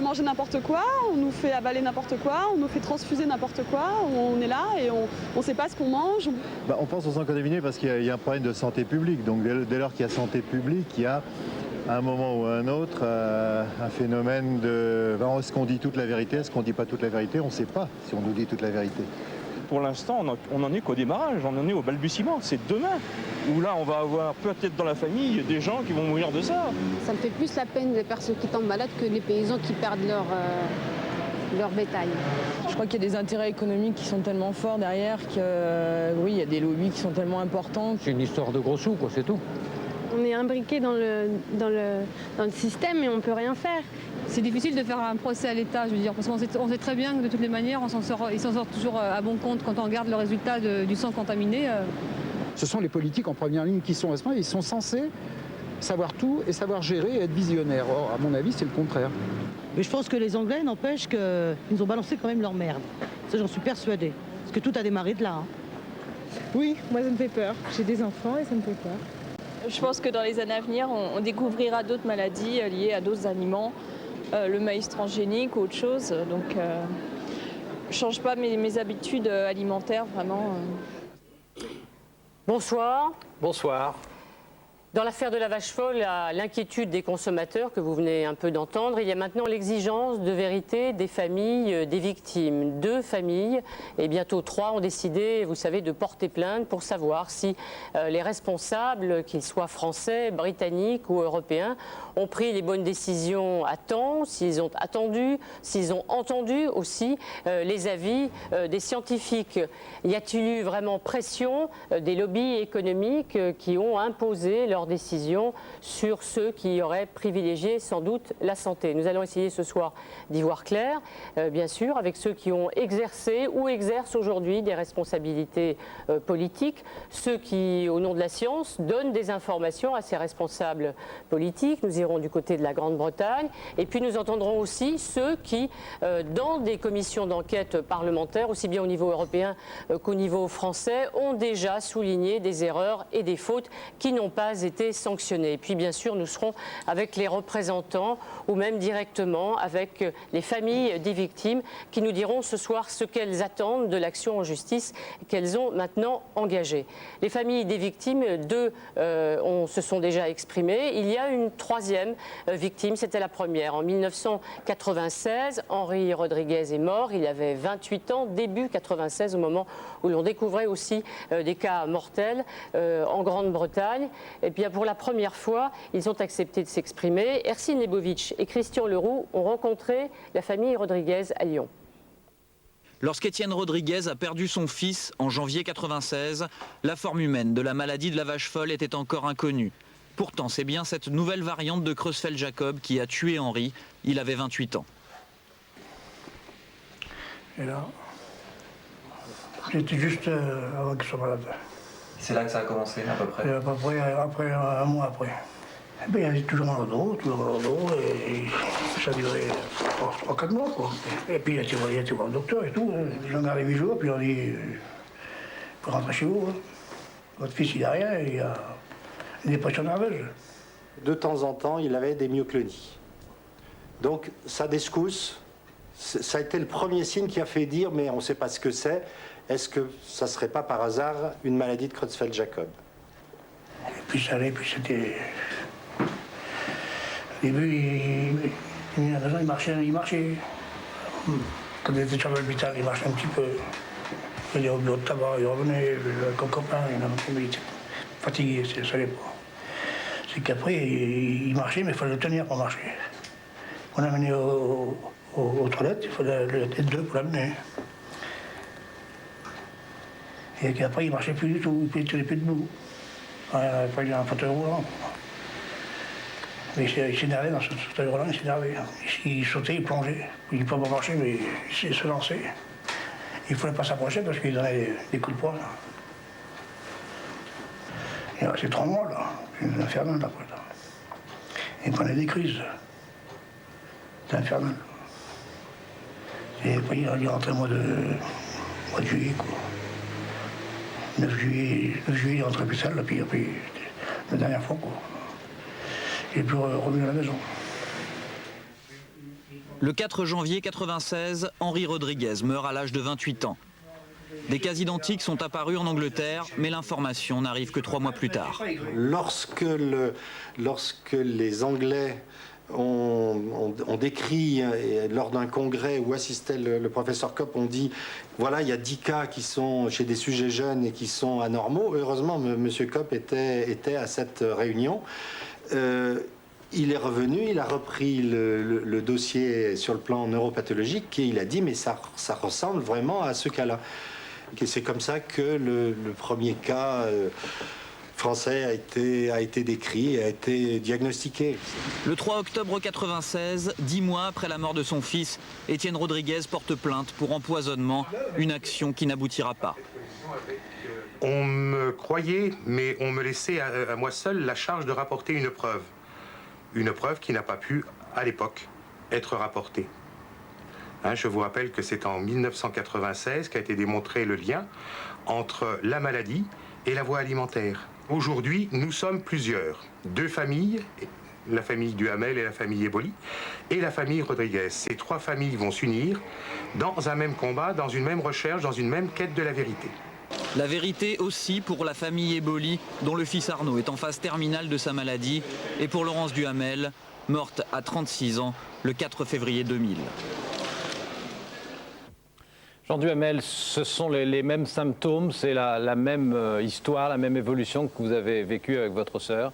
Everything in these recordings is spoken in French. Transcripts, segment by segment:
manger n'importe quoi, on nous fait avaler n'importe quoi, on nous fait transfuser n'importe quoi, on est là et on ne sait pas ce qu'on mange. On pense au sang contaminé parce qu'il y a un problème de santé publique. Donc dès lors qu'il y a santé publique, il y a à un moment ou à un autre un phénomène de... Est-ce qu'on dit toute la vérité? Est-ce qu'on ne dit pas toute la vérité? On ne sait pas si on nous dit toute la vérité. Pour l'instant, on n'en est qu'au démarrage, on en est au balbutiement. C'est demain où là, on va avoir peut-être dans la famille des gens qui vont mourir de ça. Ça me fait plus la peine des personnes qui tombent malades que les paysans qui perdent leur bétail. Je crois qu'il y a des intérêts économiques qui sont tellement forts derrière que oui, il y a des lobbies qui sont tellement importants. C'est une histoire de gros sous, quoi, c'est tout. On est imbriqué dans le système et on ne peut rien faire. C'est difficile de faire un procès à l'État, je veux dire, parce qu'on sait très bien que de toutes les manières, ils s'en sortent toujours à bon compte quand on regarde le résultat du sang contaminé. Ce sont les politiques en première ligne qui sont responsables. Ils sont censés savoir tout et savoir gérer et être visionnaires. Or, à mon avis, c'est le contraire. Mais je pense que les Anglais, n'empêche qu'ils nous ont balancé quand même leur merde. Ça, j'en suis persuadée. Parce que tout a démarré de là. Hein. Oui, moi ça me fait peur. J'ai des enfants et ça me fait peur. Je pense que dans les années à venir, on découvrira d'autres maladies liées à d'autres aliments, le maïs transgénique ou autre chose. Donc, je ne change pas mes habitudes alimentaires, vraiment. Bonsoir. Bonsoir. Dans l'affaire de la vache folle, l'inquiétude des consommateurs que vous venez un peu d'entendre, il y a maintenant l'exigence de vérité des familles des victimes. 2 familles et bientôt 3 ont décidé, vous savez, de porter plainte pour savoir si les responsables, qu'ils soient français, britanniques ou européens, ont pris les bonnes décisions à temps, s'ils ont attendu, s'ils ont entendu aussi les avis des scientifiques. Y a-t-il eu vraiment pression des lobbies économiques qui ont imposé leurs décisions sur ceux qui auraient privilégié sans doute la santé? Nous allons essayer ce soir d'y voir clair, bien sûr, avec ceux qui ont exercé ou exercent aujourd'hui des responsabilités politiques, ceux qui, au nom de la science, donnent des informations à ces responsables politiques. Nous irons du côté de la Grande-Bretagne et puis nous entendrons aussi ceux qui, dans des commissions d'enquête parlementaires, aussi bien au niveau européen qu'au niveau français, ont déjà souligné des erreurs et des fautes qui n'ont pas été sanctionnées. Et puis bien sûr, nous serons avec les représentants ou même directement avec les familles des victimes qui nous diront ce soir ce qu'elles attendent de l'action en justice qu'elles ont maintenant engagée. Les familles des victimes, 2 se sont déjà exprimées. Il y a une 3e victime, c'était la première. En 1996, Henri Rodriguez est mort. Il avait 28 ans, début 96, au moment où l'on découvrait aussi des cas mortels en Grande-Bretagne. Et bien pour la première fois, ils ont accepté de s'exprimer. Ercine Lebovitch et Christian Leroux ont rencontré la famille Rodriguez à Lyon. Lorsqu'Étienne Rodriguez a perdu son fils en janvier 96, la forme humaine de la maladie de la vache folle était encore inconnue. Pourtant, c'est bien cette nouvelle variante de Creutzfeldt-Jakob qui a tué Henri. Il avait 28 ans. Et là, j'étais juste avant qu'il soit malade. C'est là que ça a commencé, à peu près? Et à peu près après, un mois après. Et bien, il y avait toujours mal au dos, et ça a duré 3-4 mois, quoi. Et puis, il a été voir le docteur et tout. Ils ont gardé 8 jours, puis on dit, il faut rentrer chez vous. Hein. Votre fils, il a rien, il a une dépression nerveuse. De temps en temps, il avait des myoclonies. Donc, ça descousse. Ça a été le premier signe qui a fait dire, mais on ne sait pas ce que c'est. Est-ce que ça ne serait pas par hasard une maladie de Creutzfeldt-Jakob? Et puis ça allait, puis c'était... Au début, il marchait. Quand il était sur l'hôpital, il marchait un petit peu. Il allait au bureau de tabac, il revenait avec un copain, il était fatigué, ça allait pas. C'est qu'après, il marchait, mais il fallait le tenir pour marcher. On l'a amené aux toilettes, il fallait être 2 pour l'amener. Et après, il ne marchait plus du tout, il ne tenait plus debout. Après, il a un fauteuil roulant. Mais il s'énervait dans ce fauteuil roulant, il s'énervait. Il sautait, il plongeait. Il ne pouvait pas marcher, mais il se lançait. Il ne fallait pas s'approcher parce qu'il donnait des coups de poing. Il restait 3 mois, là. C'est infernal, après. Il prenait des crises. C'est infernal. Et après, il est rentré au mois de juillet, quoi. 9 juillet, il est rentré à l'hôpital, là, puis après, la dernière fois, quoi. Il est plus revenu à la maison. Le 4 janvier 1996, Henri Rodriguez meurt à l'âge de 28 ans. Des cas identiques sont apparus en Angleterre, mais l'information n'arrive que 3 mois plus tard. Lorsque les Anglais ont décrit, lors d'un congrès où assistait le professeur Kopp, on dit voilà, il y a 10 cas qui sont chez des sujets jeunes et qui sont anormaux. Heureusement, M. Kopp était à cette réunion. Il est revenu, il a repris le dossier sur le plan neuropathologique et il a dit mais ça ressemble vraiment à ce cas-là. Et c'est comme ça que le premier cas français a été décrit, a été diagnostiqué. Le 3 octobre 1996, 10 mois après la mort de son fils, Étienne Rodriguez porte plainte pour empoisonnement, une action qui n'aboutira pas. On me croyait, mais on me laissait à moi seul la charge de rapporter une preuve. Une preuve qui n'a pas pu, à l'époque, être rapportée. Je vous rappelle que c'est en 1996 qu'a été démontré le lien entre la maladie et la voie alimentaire. Aujourd'hui, nous sommes plusieurs. 2 familles, la famille Duhamel et la famille Eboli, et la famille Rodriguez. Ces 3 familles vont s'unir dans un même combat, dans une même recherche, dans une même quête de la vérité. La vérité aussi pour la famille Eboli, dont le fils Arnaud est en phase terminale de sa maladie, et pour Laurence Duhamel, morte à 36 ans le 4 février 2000. Jean Duhamel, ce sont les mêmes symptômes, c'est la même histoire, la même évolution que vous avez vécue avec votre sœur?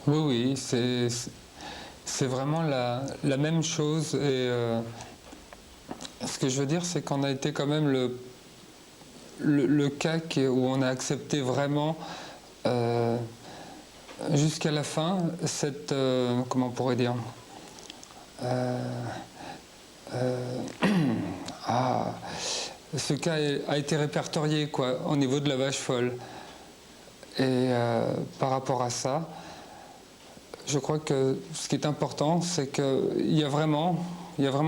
Oui, c'est vraiment la même chose. Et ce que je veux dire, c'est qu'on a été quand même le cas où on a accepté vraiment jusqu'à la fin cette, comment on pourrait dire, ce cas a été répertorié au niveau de la vache folle. Et par rapport à ça, je crois que ce qui est important, c'est qu'il y a vraiment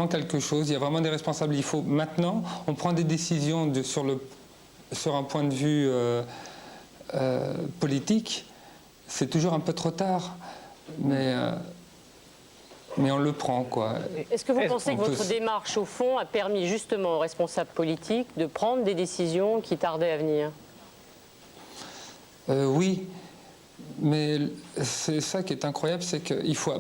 quelque chose, il y a vraiment des responsables. Il faut maintenant, on prend des décisions sur un point de vue politique. C'est toujours un peu trop tard, mais on le prend, quoi. Est-ce que vous pensez que votre démarche, au fond, a permis justement aux responsables politiques de prendre des décisions qui tardaient à venir? Oui, mais c'est ça qui est incroyable, c'est qu'il faut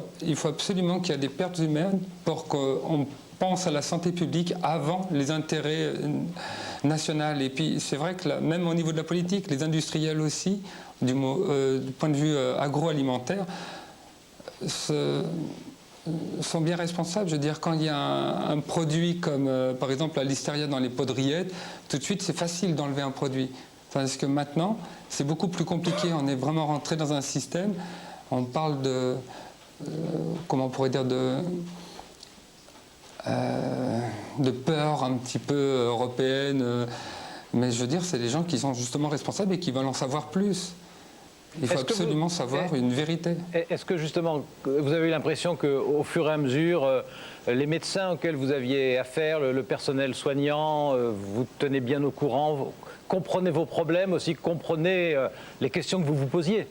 absolument qu'il y ait des pertes humaines pour qu'on pense à la santé publique avant les intérêts nationaux. Et puis c'est vrai que même au niveau de la politique, les industriels aussi, du point de vue agroalimentaire, sont bien responsables. Je veux dire, quand il y a un produit comme par exemple la listeria dans les poudriettes, tout de suite c'est facile d'enlever un produit. Tandis que maintenant, c'est beaucoup plus compliqué. On est vraiment rentré dans un système. On parle de, comment on pourrait dire, de peur un petit peu européenne. Mais je veux dire, c'est des gens qui sont justement responsables et qui veulent en savoir plus. Il faut absolument savoir une vérité. Est-ce que justement, vous avez eu l'impression qu'au fur et à mesure, les médecins auxquels vous aviez affaire, le personnel soignant, vous tenez bien au courant, comprenez vos problèmes aussi, comprenez les questions que vous vous posiez?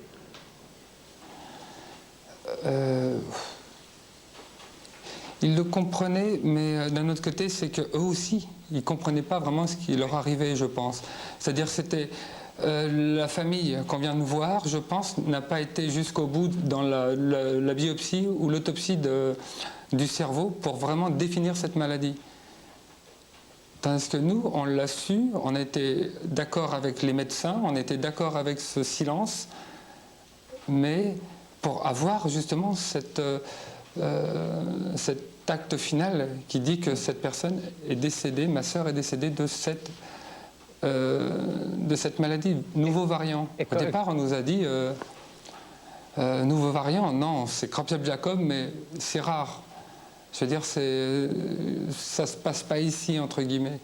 Ils le comprenaient, mais d'un autre côté, c'est qu'eux aussi, ils ne comprenaient pas vraiment ce qui leur arrivait, je pense. C'est-à-dire c'était... la famille qu'on vient nous voir, je pense, n'a pas été jusqu'au bout dans la biopsie ou l'autopsie du cerveau pour vraiment définir cette maladie. Tandis que nous, on l'a su, on a été d'accord avec les médecins, on était d'accord avec ce silence, mais pour avoir justement cet acte final qui dit que cette personne est décédée, ma sœur est décédée de cette maladie, nouveau variant. Au départ, on nous a dit nouveau variant, non, c'est Creutzfeldt-Jakob, mais c'est rare. Je veux dire, ça ne se passe pas ici, entre guillemets.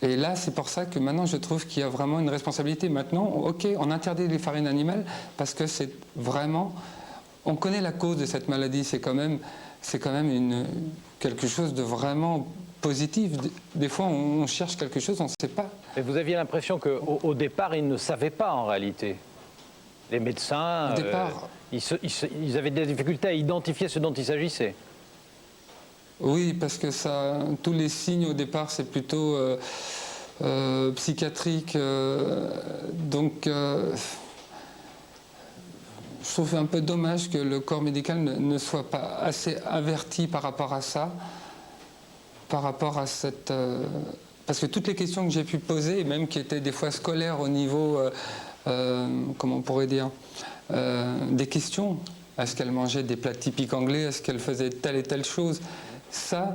Et là, c'est pour ça que maintenant, je trouve qu'il y a vraiment une responsabilité. Maintenant, ok, on interdit les farines animales parce que c'est vraiment... On connaît la cause de cette maladie, c'est quand même quelque chose de vraiment... positif. Des fois, on cherche quelque chose, on ne sait pas. Et vous aviez l'impression qu'au départ, ils ne savaient pas en réalité? Les médecins, Au départ, ils avaient des difficultés à identifier ce dont il s'agissait. oui, parce que tous les signes au départ, c'est plutôt psychiatrique. Donc, je trouve un peu dommage que le corps médical ne soit pas assez averti par rapport à ça, par rapport à cette... parce que toutes les questions que j'ai pu poser, même qui étaient des fois scolaires au niveau, comment on pourrait dire, des questions. Est-ce qu'elle mangeait des plats typiques anglais? Est-ce qu'elle faisait telle et telle chose? Ça,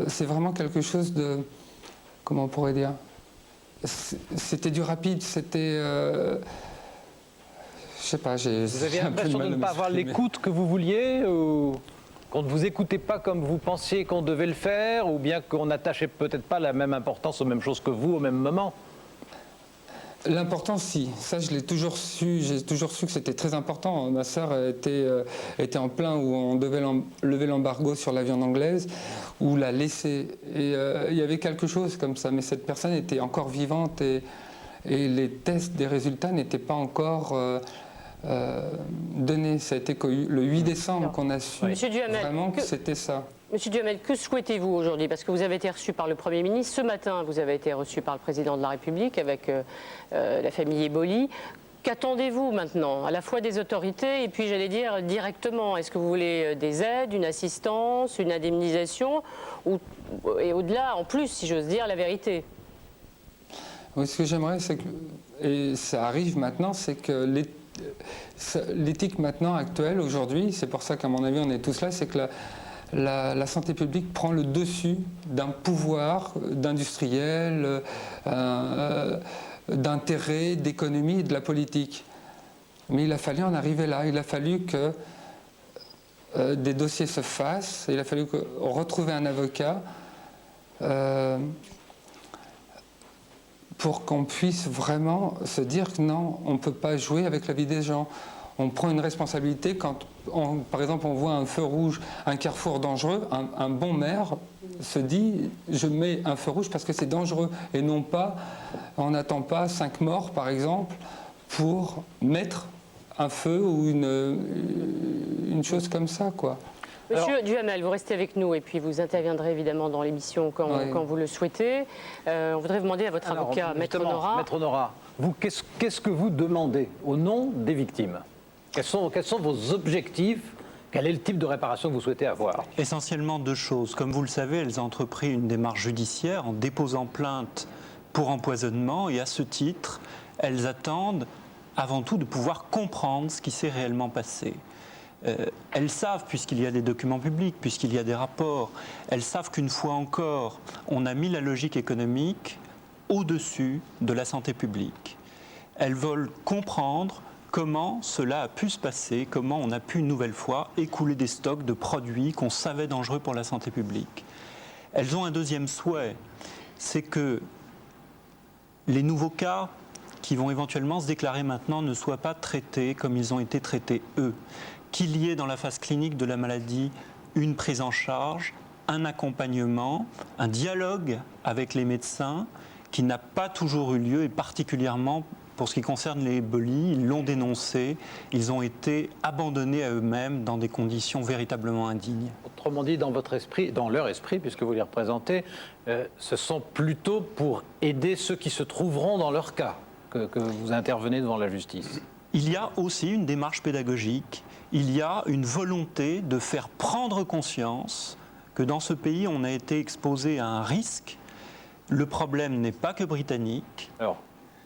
c'est vraiment quelque chose de... Comment on pourrait dire? C'était du rapide, c'était... je sais pas, j'ai... Vous avez l'impression de ne pas avoir l'écoute que vous vouliez, ou qu'on ne vous écoutait pas comme vous pensiez qu'on devait le faire, ou bien qu'on n'attachait peut-être pas la même importance aux mêmes choses que vous au même moment? L'importance, si. Ça, je l'ai toujours su. J'ai toujours su que c'était très important. Ma sœur était en plein où on devait lever l'embargo sur la viande anglaise ou la laisser. Et il y avait quelque chose comme ça. Mais cette personne était encore vivante et les tests des résultats n'étaient pas encore donnés. Ça a été le 8 décembre qu'on a su vraiment que c'était ça. Monsieur Duhamel, que souhaitez-vous aujourd'hui? Parce que vous avez été reçu par le Premier ministre. Ce matin, vous avez été reçu par le Président de la République avec la famille Eboli. Qu'attendez-vous maintenant, à la fois des autorités et puis, j'allais dire, directement? Est-ce que vous voulez des aides, une assistance, une indemnisation et au-delà, en plus, si j'ose dire, la vérité? Oui, ce que j'aimerais, c'est que, et ça arrive maintenant, c'est que l'éthique maintenant actuelle, aujourd'hui, c'est pour ça qu'à mon avis on est tous là, c'est que la santé publique prend le dessus d'un pouvoir d'industriel, d'intérêt, d'économie et de la politique. Mais il a fallu en arriver là, il a fallu que des dossiers se fassent, il a fallu retrouver un avocat pour qu'on puisse vraiment se dire que non, on ne peut pas jouer avec la vie des gens. On prend une responsabilité quand, par exemple, on voit un feu rouge, un carrefour dangereux, un bon maire se dit « je mets un feu rouge parce que c'est dangereux » et non pas, on n'attend pas 5 morts, par exemple, pour mettre un feu ou une chose comme ça, quoi. Monsieur Duhamel, vous restez avec nous et puis vous interviendrez évidemment dans l'émission quand vous le souhaitez. On voudrait vous demander à votre avocat, Maître Nora. Maître Nora, vous, qu'est-ce que vous demandez au nom des victimes? Quels sont vos objectifs? Quel est le type de réparation que vous souhaitez avoir? Essentiellement 2 choses. Comme vous le savez, elles ont entrepris une démarche judiciaire en déposant plainte pour empoisonnement et à ce titre, elles attendent avant tout de pouvoir comprendre ce qui s'est réellement passé. Elles savent, puisqu'il y a des documents publics, puisqu'il y a des rapports, elles savent qu'une fois encore, on a mis la logique économique au-dessus de la santé publique. Elles veulent comprendre comment cela a pu se passer, comment on a pu une nouvelle fois écouler des stocks de produits qu'on savait dangereux pour la santé publique. Elles ont un deuxième souhait, c'est que les nouveaux cas qui vont éventuellement se déclarer maintenant ne soient pas traités comme ils ont été traités eux. Qu'il y ait dans la phase clinique de la maladie une prise en charge, un accompagnement, un dialogue avec les médecins qui n'a pas toujours eu lieu et particulièrement pour ce qui concerne les Eboli, ils l'ont dénoncé, ils ont été abandonnés à eux-mêmes dans des conditions véritablement indignes. Autrement dit, dans votre esprit, dans leur esprit, puisque vous les représentez, ce sont plutôt pour aider ceux qui se trouveront dans leur cas que vous intervenez devant la justice. Il y a aussi une démarche pédagogique, il y a une volonté de faire prendre conscience que dans ce pays, on a été exposé à un risque. Le problème n'est pas que britannique.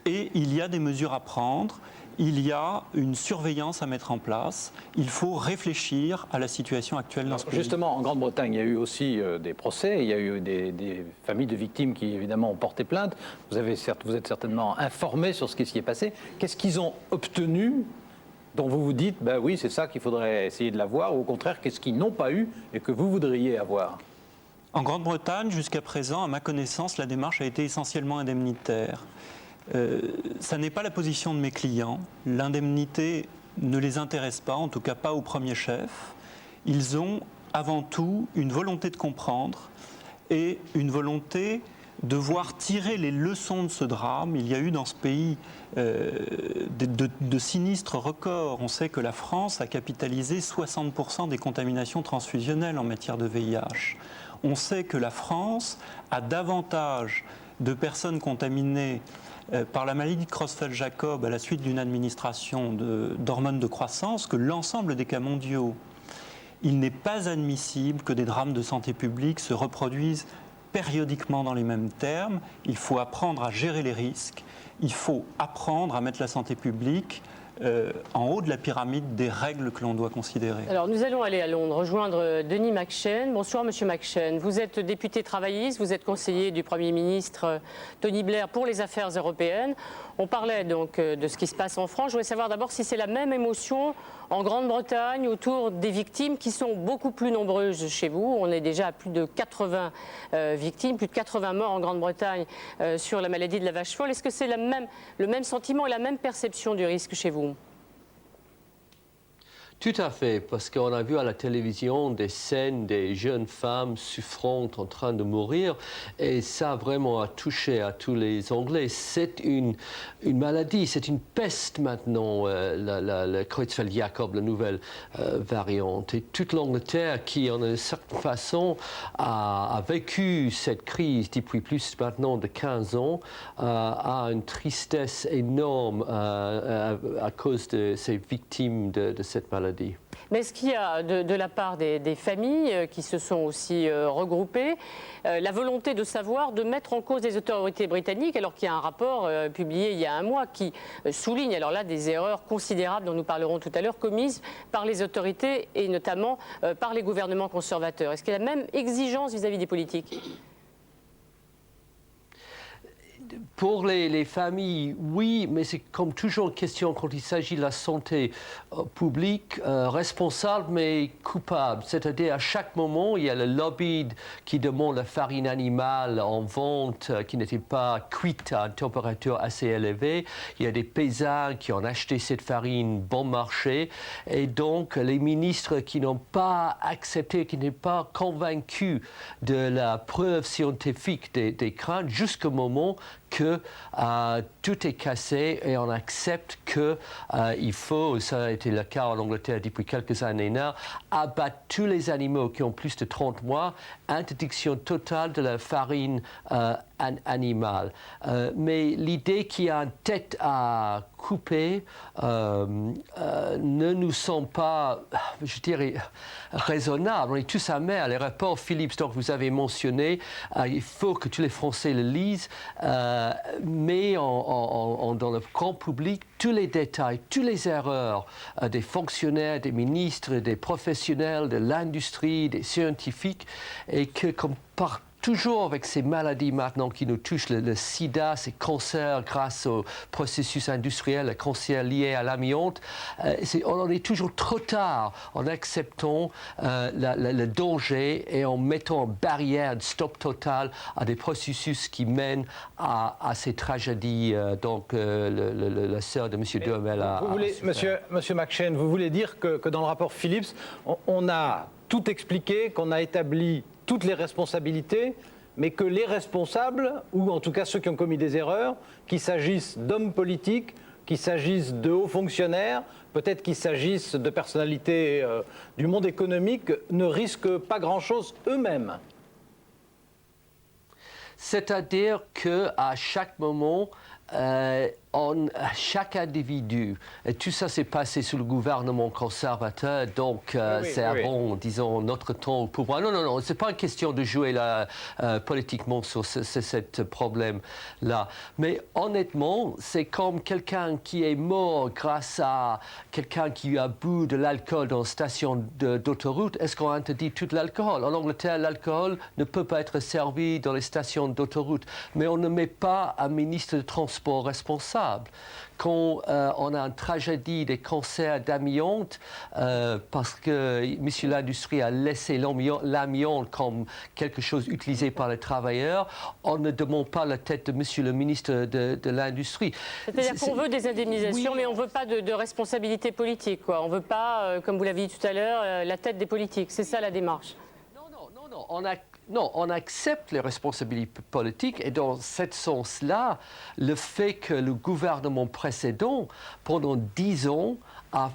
Et il y a des mesures à prendre, il y a une surveillance à mettre en place, il faut réfléchir à la situation actuelle dans ce pays. Justement, en Grande-Bretagne, il y a eu aussi des procès, il y a eu des familles de victimes qui, évidemment, ont porté plainte. Vous êtes certainement informé sur ce qui s'y est passé. Qu'est-ce qu'ils ont obtenu dont vous vous dites, ben oui, c'est ça qu'il faudrait essayer de l'avoir, ou au contraire, qu'est-ce qu'ils n'ont pas eu et que vous voudriez avoir? En Grande-Bretagne, jusqu'à présent, à ma connaissance, la démarche a été essentiellement indemnitaire. Ça n'est pas la position de mes clients. L'indemnité ne les intéresse pas, en tout cas pas au premier chef. Ils ont avant tout une volonté de comprendre et une volonté devoir tirer les leçons de ce drame. Il y a eu dans ce pays de sinistres records. On sait que la France a capitalisé 60% des contaminations transfusionnelles en matière de VIH. On sait que la France a davantage de personnes contaminées par la maladie de Creutzfeldt-Jakob à la suite d'une administration d'hormones de croissance que l'ensemble des cas mondiaux. Il n'est pas admissible que des drames de santé publique se reproduisent périodiquement dans les mêmes termes. Il faut apprendre à gérer les risques, il faut apprendre à mettre la santé publique en haut de la pyramide des règles que l'on doit considérer. Alors nous allons aller à Londres rejoindre Denis McShane. Bonsoir Monsieur McShane. Vous êtes député travailliste, vous êtes conseiller du Premier ministre Tony Blair pour les affaires européennes. On parlait donc de ce qui se passe en France. Je voulais savoir d'abord si c'est la même émotion en Grande-Bretagne autour des victimes qui sont beaucoup plus nombreuses chez vous. On est déjà à plus de 80 victimes, plus de 80 morts en Grande-Bretagne sur la maladie de la vache folle. Est-ce que c'est le même sentiment et la même perception du risque chez vous ? Tout à fait, parce qu'on a vu à la télévision des scènes des jeunes femmes souffrantes en train de mourir et ça vraiment a touché à tous les Anglais. C'est une maladie, c'est une peste maintenant, la Creutzfeldt-Jakob, la nouvelle variante. Et toute l'Angleterre qui, en une certaine façon, a vécu cette crise depuis plus maintenant de 15 ans, a une tristesse énorme à cause de ces victimes de cette maladie. Mais est-ce qu'il y a de la part des familles qui se sont aussi regroupées la volonté de savoir, de mettre en cause les autorités britanniques, alors qu'il y a un rapport publié il y a un mois qui souligne alors là des erreurs considérables dont nous parlerons tout à l'heure commises par les autorités et notamment par les gouvernements conservateurs. Est-ce qu'il y a la même exigence vis-à-vis des politiques ? Pour les familles, oui, mais c'est comme toujours une question quand il s'agit de la santé publique, responsable mais coupable. C'est-à-dire à chaque moment, il y a le lobby qui demande la farine animale en vente qui n'était pas cuite à une température assez élevée. Il y a des paysans qui ont acheté cette farine bon marché. Et donc, les ministres qui n'ont pas accepté, qui n'étaient pas convaincus de la preuve scientifique des craintes jusqu'au moment que tout est cassé et on accepte qu'il faut, ça a été le cas en Angleterre depuis quelques années là, abattre tous les animaux qui ont plus de 30 mois, interdiction totale de la farine animale. Mais l'idée qu'il y a une tête à couper ne nous semble pas, je dirais, raisonnable. On est tous amers. Les rapports Philips, donc vous avez mentionné, il faut que tous les Français le lisent, mais dans le grand public, tous les détails, toutes les erreurs des fonctionnaires, des ministres, des professionnels, de l'industrie, des scientifiques, et que comme toujours avec ces maladies maintenant qui nous touchent, le sida, ces cancers grâce au processus industriel, le cancer lié à l'amiante, on est toujours trop tard en acceptant le danger et en mettant en barrière, de stop total à des processus qui mènent à ces tragédies. Donc la sœur de M. Duhamel a... Monsieur McShane, vous voulez dire que dans le rapport Philips, on a tout expliqué, qu'on a établi toutes les responsabilités, mais que les responsables, ou en tout cas ceux qui ont commis des erreurs, qu'il s'agisse d'hommes politiques, qu'il s'agisse de hauts fonctionnaires, peut-être qu'il s'agisse de personnalités du monde économique, ne risquent pas grand-chose eux-mêmes. C'est-à-dire qu'à chaque moment, chaque individu, et tout ça s'est passé sous le gouvernement conservateur, donc c'est avant, disons, notre temps au pouvoir. Non, c'est pas une question de jouer là, politiquement sur ce problème-là. Mais honnêtement, c'est comme quelqu'un qui est mort grâce à quelqu'un qui a bu de l'alcool dans une station d'autoroute. Est-ce qu'on interdit tout l'alcool? En Angleterre, l'alcool ne peut pas être servi dans les stations d'autoroute. Mais on ne met pas un ministre de Transport responsable. Quand on a une tragédie des cancers d'amiante, parce que M. l'Industrie a laissé l'amiante comme quelque chose utilisé par les travailleurs, on ne demande pas la tête de M. le ministre de l'Industrie. C'est-à-dire qu'on veut des indemnisations, oui, mais on ne veut pas de responsabilité politique, quoi. On ne veut pas, comme vous l'avez dit tout à l'heure, la tête des politiques. C'est ça la démarche. Non. Non, on accepte les responsabilités politiques et dans ce sens-là, le fait que le gouvernement précédent, pendant 10 ans, n'a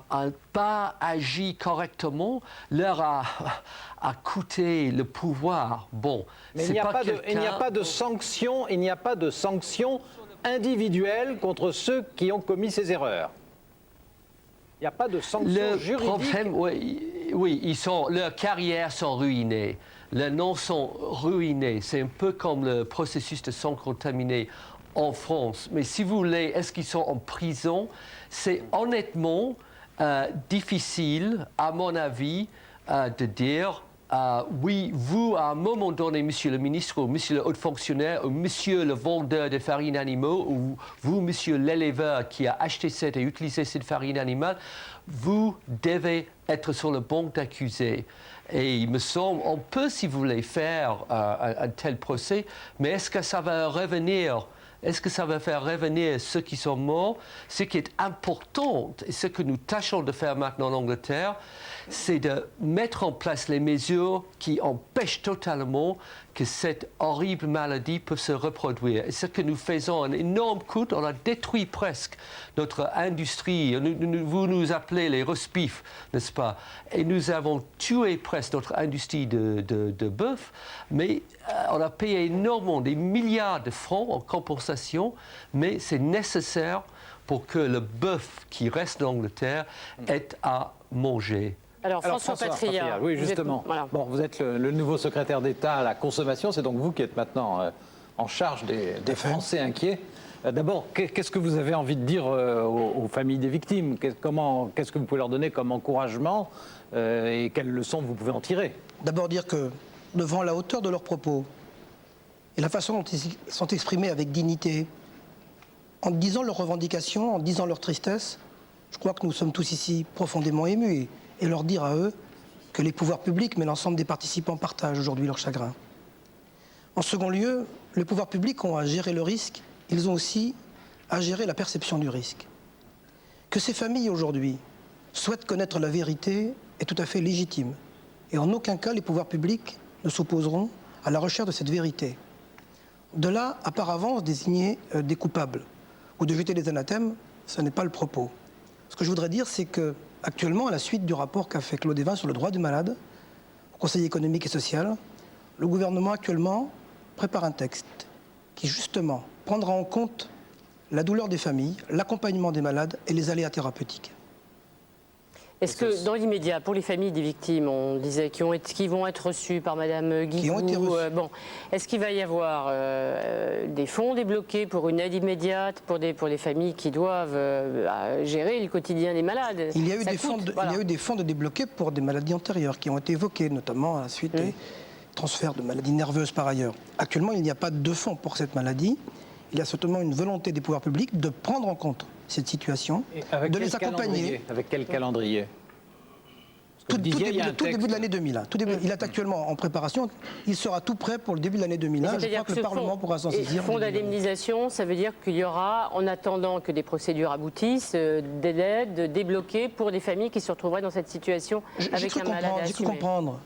pas agi correctement, leur a coûté le pouvoir. Bon, mais il n'y a pas de sanctions, il n'y a pas de sanctions individuelles contre ceux qui ont commis ces erreurs. Il n'y a pas de sanctions juridiques. Le problème, oui, leurs carrières sont ruinées. Leurs noms sont ruinés. C'est un peu comme le processus de sang contaminé en France. Mais si vous voulez, est-ce qu'ils sont en prison? C'est honnêtement difficile, à mon avis, de dire oui, vous, à un moment donné, monsieur le ministre, ou monsieur le haut fonctionnaire, ou monsieur le vendeur de farine animaux, ou vous, monsieur l'éleveur qui a acheté cette et utilisé cette farine animale, vous devez être sur le banc d'accusés. Et il me semble, on peut, si vous voulez, faire un tel procès, mais est-ce que ça va revenir? Est-ce que ça va faire revenir ceux qui sont morts? Ce qui est important, et ce que nous tâchons de faire maintenant en Angleterre, c'est de mettre en place les mesures qui empêchent totalement que cette horrible maladie puisse se reproduire. Et ce que nous faisons, un énorme coût, on a détruit presque notre industrie. Vous nous appelez les roast-beef, n'est-ce pas? Et nous avons tué presque notre industrie de bœuf, mais on a payé énormément, des milliards de francs en compensation, mais c'est nécessaire pour que le bœuf qui reste en Angleterre ait à manger. Alors François Patria, oui, justement. Bon, vous êtes le nouveau secrétaire d'État à la consommation, c'est donc vous qui êtes maintenant en charge des Français inquiets. D'abord, qu'est-ce que vous avez envie de dire aux familles des victimes? Qu'est-ce que vous pouvez leur donner comme encouragement et quelles leçons vous pouvez en tirer? D'abord dire que devant la hauteur de leurs propos et la façon dont ils sont exprimés avec dignité, en disant leurs revendications, en disant leur tristesse, je crois que nous sommes tous ici profondément émus. Et leur dire à eux que les pouvoirs publics, mais l'ensemble des participants partagent aujourd'hui leur chagrin. En second lieu, les pouvoirs publics ont à gérer le risque, ils ont aussi à gérer la perception du risque. Que ces familles aujourd'hui souhaitent connaître la vérité est tout à fait légitime. Et en aucun cas, les pouvoirs publics ne s'opposeront à la recherche de cette vérité. De là, à par avance, désigner des coupables ou de jeter des anathèmes, ce n'est pas le propos. Ce que je voudrais dire, c'est que actuellement, à la suite du rapport qu'a fait Claude Évin sur le droit du malade, au Conseil économique et social, le gouvernement actuellement prépare un texte qui justement prendra en compte la douleur des familles, l'accompagnement des malades et les aléas thérapeutiques. Est-ce que dans l'immédiat, pour les familles des victimes, on disait qui vont être reçues par Madame Guigou, qui ont été reçues. Bon, est-ce qu'il va y avoir des fonds débloqués pour une aide immédiate pour les familles qui doivent gérer le quotidien des malades? Il y a eu des fonds de débloqués pour des maladies antérieures qui ont été évoquées, notamment à la suite des transferts de maladies nerveuses par ailleurs. Actuellement, il n'y a pas de fonds pour cette maladie. Il y a certainement une volonté des pouvoirs publics de prendre en compte cette situation, de les accompagner. Avec quel calendrier? Tout début de l'année 2001. Il est actuellement en préparation. Il sera tout prêt pour le début de l'année 2001. Je crois que le Parlement pourra s'en saisir. Fonds d'indemnisation, ça veut dire qu'il y aura, en attendant que des procédures aboutissent, des aides débloquées pour des familles qui se retrouveraient dans cette situation avec un malade assumé. J'ai cru comprendre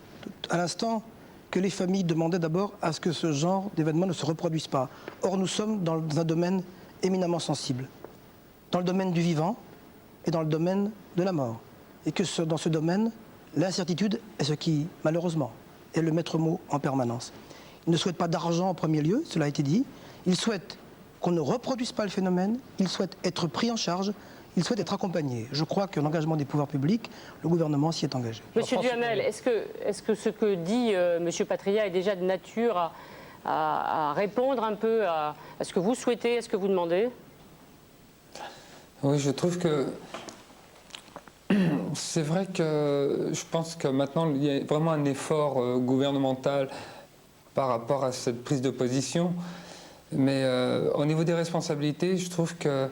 à l'instant que les familles demandaient d'abord à ce que ce genre d'événements ne se reproduise pas. Or, nous sommes dans un domaine éminemment sensible. Dans le domaine du vivant et dans le domaine de la mort. Et que dans ce domaine, l'incertitude est ce qui, malheureusement, est le maître mot en permanence. Ils ne souhaitent pas d'argent en premier lieu, cela a été dit. Ils souhaitent qu'on ne reproduise pas le phénomène. Ils souhaitent être pris en charge. Ils souhaitent être accompagnés. Je crois que l'engagement des pouvoirs publics, le gouvernement s'y est engagé. Monsieur Duhamel, est-ce que ce que dit Monsieur Patria est déjà de nature à répondre un peu à ce que vous souhaitez, à ce que vous demandez? Oui, je trouve que c'est vrai que je pense que maintenant il y a vraiment un effort gouvernemental par rapport à cette prise de position. Mais au niveau des responsabilités, je trouve que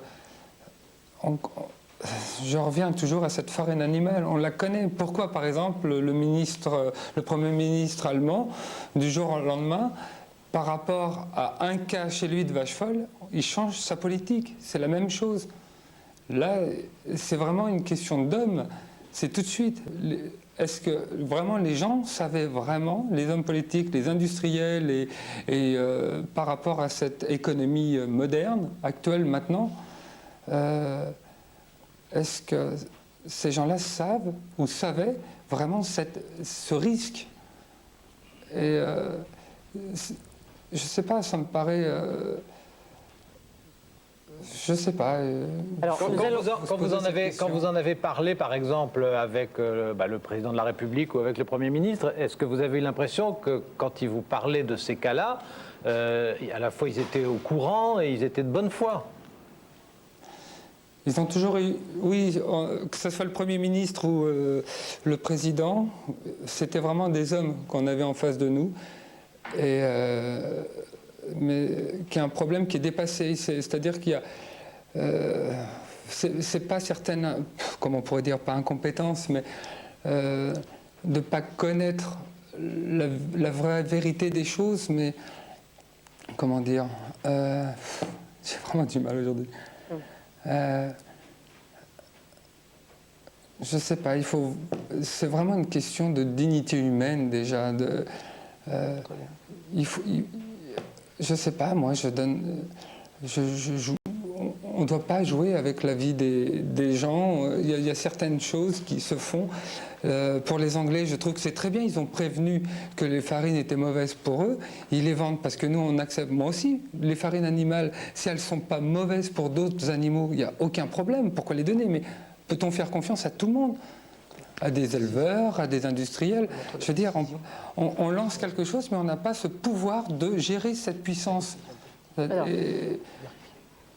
je reviens toujours à cette farine animale. On la connaît. Pourquoi, par exemple, le Premier ministre allemand, du jour au lendemain, par rapport à un cas chez lui de vache folle, il change sa politique. C'est la même chose. Là, c'est vraiment une question d'homme. C'est tout de suite. est-ce que vraiment les gens savaient vraiment, les hommes politiques, les industriels, et par rapport à cette économie moderne, actuelle maintenant, est-ce que ces gens-là savent ou savaient vraiment ce risque? Et je sais pas, ça me paraît... je sais pas. Alors, quand vous en avez parlé, par exemple, avec le président de la République ou avec le Premier ministre, est-ce que vous avez eu l'impression que quand ils vous parlaient de ces cas-là, à la fois ils étaient au courant et ils étaient de bonne foi? Ils ont toujours eu, oui, que ce soit le Premier ministre ou le Président, c'était vraiment des hommes qu'on avait en face de nous, mais qui a un problème qui est dépassé. C'est-à-dire qu'il y a... c'est pas certaines, comment on pourrait dire, pas incompétence, mais de ne pas connaître la vraie vérité des choses, mais comment dire, j'ai vraiment du mal aujourd'hui. Je sais pas, c'est vraiment une question de dignité humaine déjà. Je sais pas, moi, on ne doit pas jouer avec la vie des gens. Il y a certaines choses qui se font. Pour les Anglais, je trouve que c'est très bien. Ils ont prévenu que les farines étaient mauvaises pour eux. Ils les vendent parce que nous, on accepte. Moi aussi, les farines animales, si elles ne sont pas mauvaises pour d'autres animaux, il n'y a aucun problème. Pourquoi les donner? Mais peut-on faire confiance à tout le monde? À des éleveurs, à des industriels? Je veux dire, on lance quelque chose, mais on n'a pas ce pouvoir de gérer cette puissance. Alors,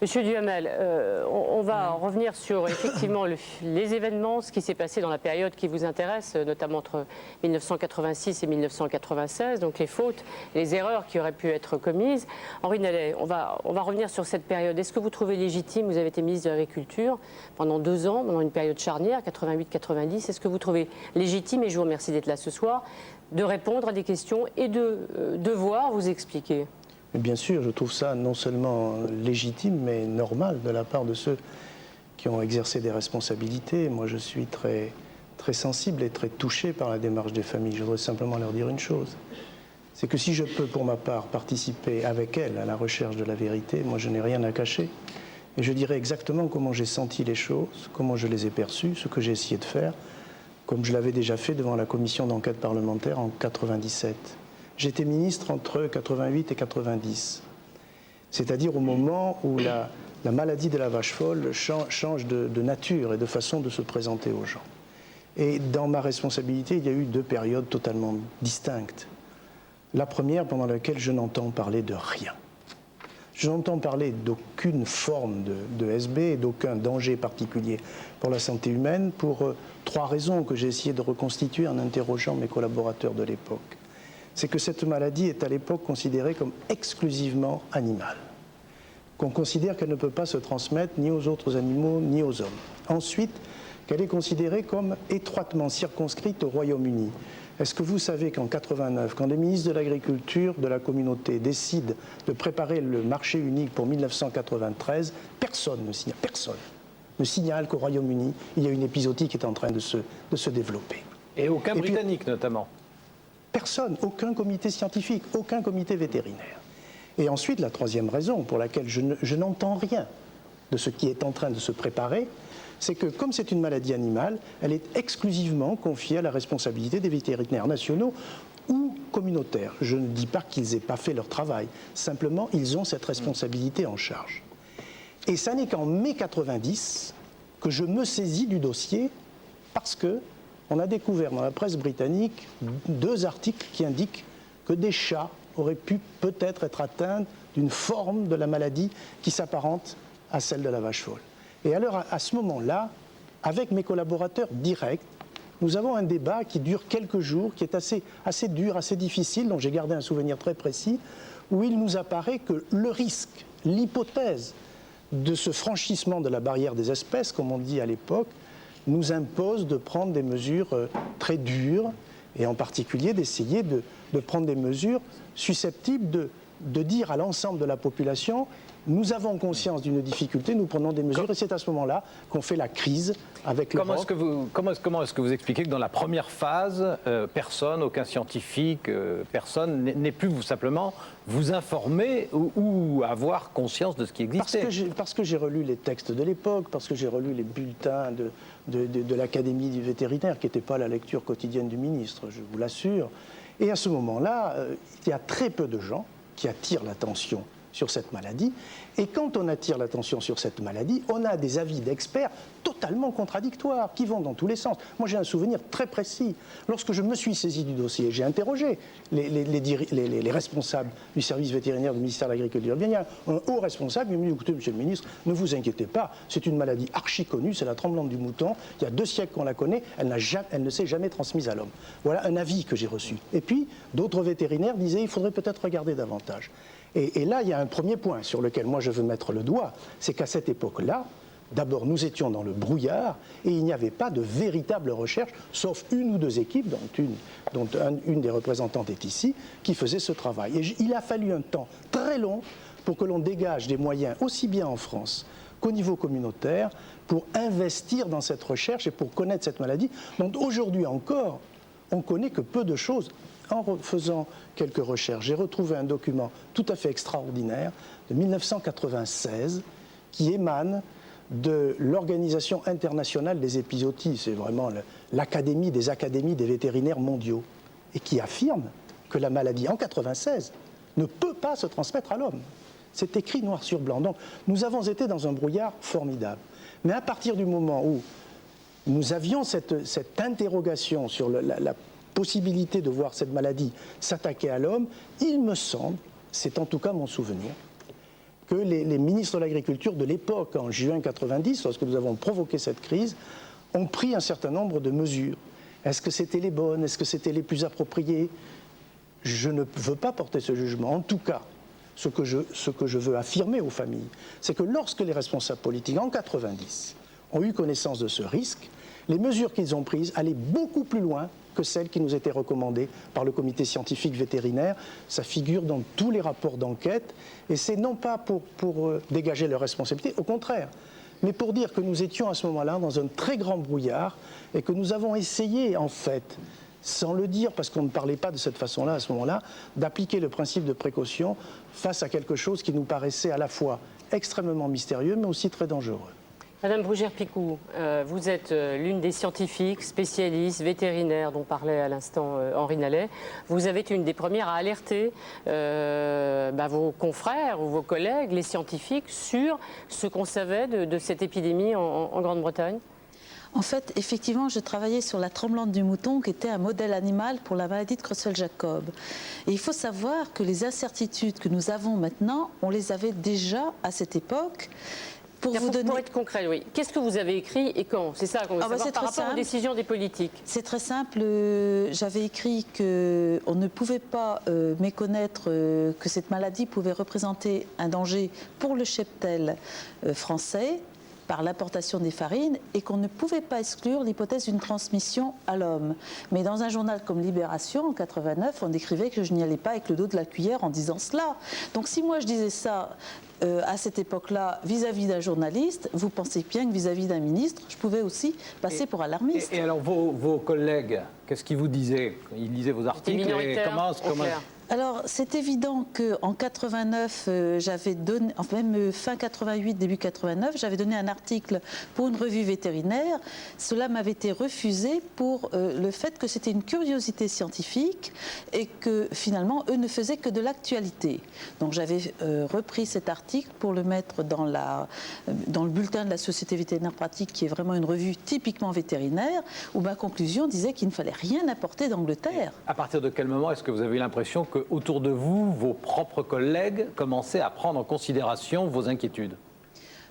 Monsieur Duhamel, on va revenir sur effectivement les événements, ce qui s'est passé dans la période qui vous intéresse, notamment entre 1986 et 1996, donc les fautes, les erreurs qui auraient pu être commises. Henri Nallet, on va revenir sur cette période. Est-ce que vous trouvez légitime, vous avez été ministre de l'Agriculture pendant 2 ans, pendant une période charnière, 88-90, est-ce que vous trouvez légitime, et je vous remercie d'être là ce soir, de répondre à des questions et de devoir vous expliquer? Bien sûr, je trouve ça non seulement légitime, mais normal de la part de ceux qui ont exercé des responsabilités. Moi, je suis très, très sensible et très touché par la démarche des familles. Je voudrais simplement leur dire une chose. C'est que si je peux, pour ma part, participer avec elles à la recherche de la vérité, moi, je n'ai rien à cacher. Et je dirais exactement comment j'ai senti les choses, comment je les ai perçues, ce que j'ai essayé de faire, comme je l'avais déjà fait devant la commission d'enquête parlementaire en 1997. J'étais ministre entre 88 et 90, c'est-à-dire au moment où la maladie de la vache folle change de nature et de façon de se présenter aux gens. Et dans ma responsabilité, il y a eu 2 périodes totalement distinctes. La première, pendant laquelle je n'entends parler de rien. Je n'entends parler d'aucune forme de SB et d'aucun danger particulier pour la santé humaine, pour 3 raisons que j'ai essayé de reconstituer en interrogeant mes collaborateurs de l'époque. C'est que cette maladie est à l'époque considérée comme exclusivement animale, qu'on considère qu'elle ne peut pas se transmettre ni aux autres animaux ni aux hommes. Ensuite, qu'elle est considérée comme étroitement circonscrite au Royaume-Uni. Est-ce que vous savez qu'en 89, quand les ministres de l'Agriculture de la communauté décident de préparer le marché unique pour 1993, personne ne signale qu'au Royaume-Uni, il y a une épizootie qui est en train de se développer. Et aucun Britannique notamment. Personne, aucun comité scientifique, aucun comité vétérinaire. Et ensuite, la 3e raison pour laquelle je n'entends rien de ce qui est en train de se préparer, c'est que comme c'est une maladie animale, elle est exclusivement confiée à la responsabilité des vétérinaires nationaux ou communautaires. Je ne dis pas qu'ils n'aient pas fait leur travail, simplement ils ont cette responsabilité en charge. Et ça n'est qu'en mai 90 que je me saisis du dossier parce que on a découvert dans la presse britannique 2 articles qui indiquent que des chats auraient pu peut-être être atteints d'une forme de la maladie qui s'apparente à celle de la vache folle. Et alors, à ce moment-là, avec mes collaborateurs directs, nous avons un débat qui dure quelques jours, qui est assez dur, assez difficile, dont j'ai gardé un souvenir très précis, où il nous apparaît que le risque, l'hypothèse de ce franchissement de la barrière des espèces, comme on dit à l'époque, nous impose de prendre des mesures très dures, et en particulier d'essayer de prendre des mesures susceptibles de dire à l'ensemble de la population Nous avons conscience d'une difficulté, nous prenons des mesures et c'est à ce moment-là qu'on fait la crise avec le Comment est-ce que vous expliquez que dans la première phase, personne, aucun scientifique, personne n'ait pu simplement vous informer ou avoir conscience de ce qui existait? Parce que j'ai relu les textes de l'époque, parce que j'ai relu les bulletins de l'Académie du vétérinaire, qui n'étaient pas la lecture quotidienne du ministre, je vous l'assure. Et à ce moment-là, il y a très peu de gens qui attirent l'attention sur cette maladie. Et quand on attire l'attention sur cette maladie, on a des avis d'experts totalement contradictoires, qui vont dans tous les sens. Moi, j'ai un souvenir très précis. Lorsque je me suis saisi du dossier, j'ai interrogé les responsables du service vétérinaire du ministère de l'Agriculture. Il y a un haut responsable qui m'a dit, écoutez, monsieur le ministre, ne vous inquiétez pas, c'est une maladie archi connue, c'est la tremblante du mouton. Il y a 2 siècles qu'on la connaît, elle ne s'est jamais transmise à l'homme. Voilà un avis que j'ai reçu. Et puis, d'autres vétérinaires disaient, il faudrait peut-être regarder davantage. Et là, il y a un premier point sur lequel moi je veux mettre le doigt, c'est qu'à cette époque-là, d'abord nous étions dans le brouillard et il n'y avait pas de véritable recherche, sauf 1 ou 2 équipes, dont une des représentantes est ici, qui faisait ce travail. Et il a fallu un temps très long pour que l'on dégage des moyens, aussi bien en France qu'au niveau communautaire, pour investir dans cette recherche et pour connaître cette maladie, dont aujourd'hui encore, on connaît que peu de choses. En faisant quelques recherches, j'ai retrouvé un document tout à fait extraordinaire de 1996 qui émane de l'Organisation internationale des épizooties, c'est vraiment l'Académie des académies des vétérinaires mondiaux, et qui affirme que la maladie, en 1996, ne peut pas se transmettre à l'homme. C'est écrit noir sur blanc. Donc nous avons été dans un brouillard formidable. Mais à partir du moment où nous avions cette interrogation sur la possibilité de voir cette maladie s'attaquer à l'homme, il me semble, c'est en tout cas mon souvenir, que les ministres de l'Agriculture de l'époque, en juin 90, lorsque nous avons provoqué cette crise, ont pris un certain nombre de mesures. Est-ce que c'était les bonnes? Est-ce que c'était les plus appropriées? Je ne veux pas porter ce jugement. En tout cas, ce que je veux affirmer aux familles, c'est que lorsque les responsables politiques, en 90, ont eu connaissance de ce risque, les mesures qu'ils ont prises allaient beaucoup plus loin que celles qui nous étaient recommandées par le comité scientifique vétérinaire. Ça figure dans tous les rapports d'enquête et c'est non pas pour dégager leurs responsabilités, au contraire, mais pour dire que nous étions à ce moment-là dans un très grand brouillard et que nous avons essayé en fait, sans le dire parce qu'on ne parlait pas de cette façon-là à ce moment-là, d'appliquer le principe de précaution face à quelque chose qui nous paraissait à la fois extrêmement mystérieux mais aussi très dangereux. Madame Bruguère-Picou, vous êtes l'une des scientifiques, spécialistes, vétérinaires dont parlait à l'instant Henri Nallet. Vous avez été une des premières à alerter vos confrères ou vos collègues, les scientifiques, sur ce qu'on savait de cette épidémie en Grande-Bretagne. En fait, effectivement, je travaillais sur la tremblante du mouton, qui était un modèle animal pour la maladie de Creutzfeldt-Jakob. Et il faut savoir que les incertitudes que nous avons maintenant, on les avait déjà à cette époque. Pour être concret, oui. Qu'est-ce que vous avez écrit et quand? C'est ça qu'on veut savoir par rapport aux décisions des politiques. C'est très simple. J'avais écrit qu'on ne pouvait pas méconnaître que cette maladie pouvait représenter un danger pour le cheptel français par l'importation des farines et qu'on ne pouvait pas exclure l'hypothèse d'une transmission à l'homme. Mais dans un journal comme Libération, en 89, on écrivait que je n'y allais pas avec le dos de la cuillère en disant cela. Donc si moi je disais ça à cette époque-là vis-à-vis d'un journaliste, vous pensez bien que vis-à-vis d'un ministre, je pouvais aussi passer pour alarmiste. Et alors vos collègues, qu'est-ce qu'ils vous disaient? Ils lisaient vos articles et comment Alors, c'est évident qu'en 89, j'avais donné, même fin 88, début 89, j'avais donné un article pour une revue vétérinaire. Cela m'avait été refusé pour le fait que c'était une curiosité scientifique et que finalement, eux ne faisaient que de l'actualité. Donc, j'avais repris cet article pour le mettre dans le bulletin de la Société vétérinaire pratique, qui est vraiment une revue typiquement vétérinaire, où ma conclusion disait qu'il ne fallait rien apporter d'Angleterre. À partir de quel moment est-ce que vous avez eu l'impression qu'autour de vous, vos propres collègues commençaient à prendre en considération vos inquiétudes?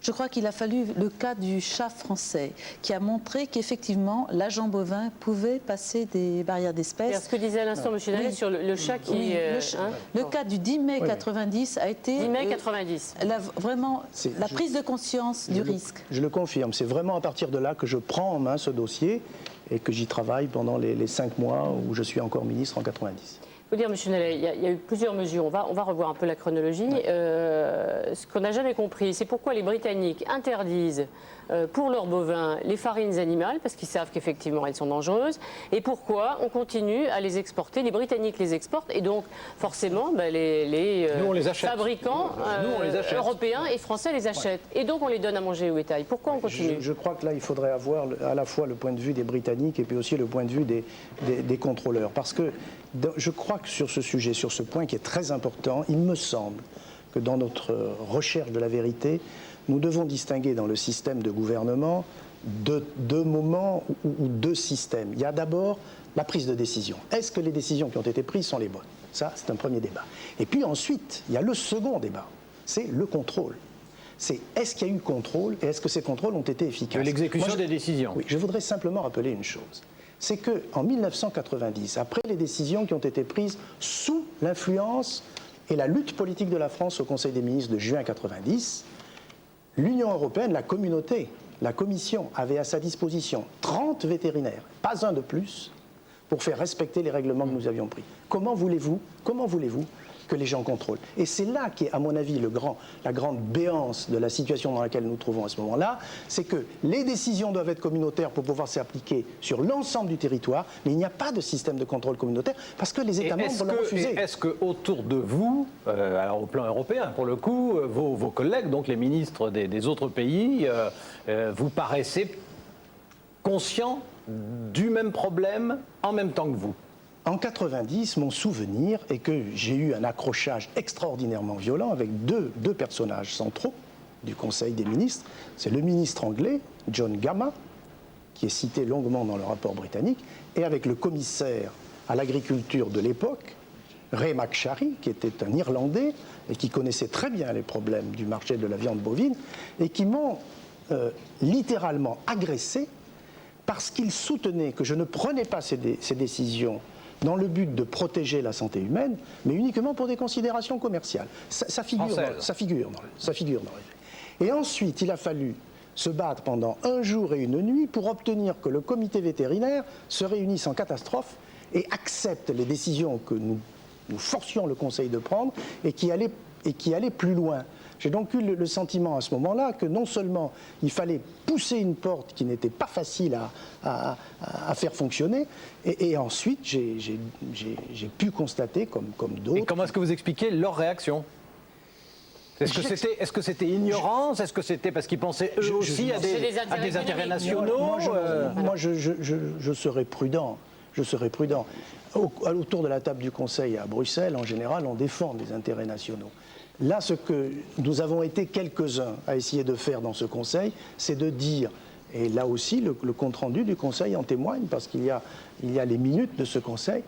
Je crois qu'il a fallu le cas du chat français, qui a montré qu'effectivement, l'agent bovin pouvait passer des barrières d'espèces. C'est ce que disait à l'instant M. Nallet sur le chat qui... Oui, le cas du 10 mai 90 a été... 10 mai 90. Vraiment la prise de conscience du risque. Je le confirme, c'est vraiment à partir de là que je prends en main ce dossier et que j'y travaille pendant les 5 mois où je suis encore ministre en 90. Il faut dire, M. Nallet, il y a eu plusieurs mesures. On va revoir un peu la chronologie. Ce qu'on n'a jamais compris, c'est pourquoi les Britanniques interdisent pour leurs bovins les farines animales, parce qu'ils savent qu'effectivement elles sont dangereuses, et pourquoi on continue à les exporter. Les Britanniques les exportent, et donc forcément les fabricants européens et français les achètent. Et donc on les donne à manger au bétail. Pourquoi on continue? Je crois que là, il faudrait avoir à la fois le point de vue des Britanniques et puis aussi le point de vue des contrôleurs. Parce que je crois que sur ce sujet, sur ce point qui est très important, il me semble que dans notre recherche de la vérité, nous devons distinguer dans le système de gouvernement deux moments ou deux systèmes. Il y a d'abord la prise de décision. Est-ce que les décisions qui ont été prises sont les bonnes? Ça, c'est un premier débat. Et puis ensuite, il y a le second débat, c'est le contrôle. C'est est-ce qu'il y a eu contrôle et est-ce que ces contrôles ont été efficaces? L'exécution des décisions. Oui, je voudrais simplement rappeler une chose. C'est qu'en 1990, après les décisions qui ont été prises sous l'influence et la lutte politique de la France au Conseil des ministres de juin 1990, l'Union européenne, la communauté, la Commission avait à sa disposition 30 vétérinaires, pas un de plus, pour faire respecter les règlements que nous avions pris. Comment voulez-vous que les gens contrôlent? Et c'est là qu'est, à mon avis, la grande béance de la situation dans laquelle nous nous trouvons à ce moment-là, c'est que les décisions doivent être communautaires pour pouvoir s'appliquer sur l'ensemble du territoire, mais il n'y a pas de système de contrôle communautaire parce que les États membres l'ont refusé. Est-ce qu'autour de vous, alors au plan européen pour le coup, vos collègues, donc les ministres des autres pays, vous paraissez conscients du même problème en même temps que vous? En 90, mon souvenir est que j'ai eu un accrochage extraordinairement violent avec deux personnages centraux du Conseil des ministres. C'est le ministre anglais, John Gama, qui est cité longuement dans le rapport britannique, et avec le commissaire à l'agriculture de l'époque, Ray McSharry, qui était un Irlandais et qui connaissait très bien les problèmes du marché de la viande bovine, et qui m'ont littéralement agressé parce qu'ils soutenaient que je ne prenais pas ces décisions dans le but de protéger la santé humaine, mais uniquement pour des considérations commerciales. Ça figure dans les faits. Et ensuite, il a fallu se battre pendant un jour et une nuit pour obtenir que le comité vétérinaire se réunisse en catastrophe et accepte les décisions que nous forcions le Conseil de prendre et qui allaient plus loin. J'ai donc eu le sentiment à ce moment-là que non seulement il fallait pousser une porte qui n'était pas facile à faire fonctionner, et ensuite j'ai pu constater, comme d'autres... Et comment est-ce que vous expliquez leur réaction? Est-ce que c'était ignorance? Est-ce que c'était parce qu'ils pensaient eux aussi à des intérêts nationaux? Moi, je serais prudent. Autour de la table du Conseil à Bruxelles, en général, on défend des intérêts nationaux. Là, ce que nous avons été quelques-uns à essayer de faire dans ce Conseil, c'est de dire, et là aussi le compte-rendu du Conseil en témoigne, parce qu'il y a les minutes de ce Conseil,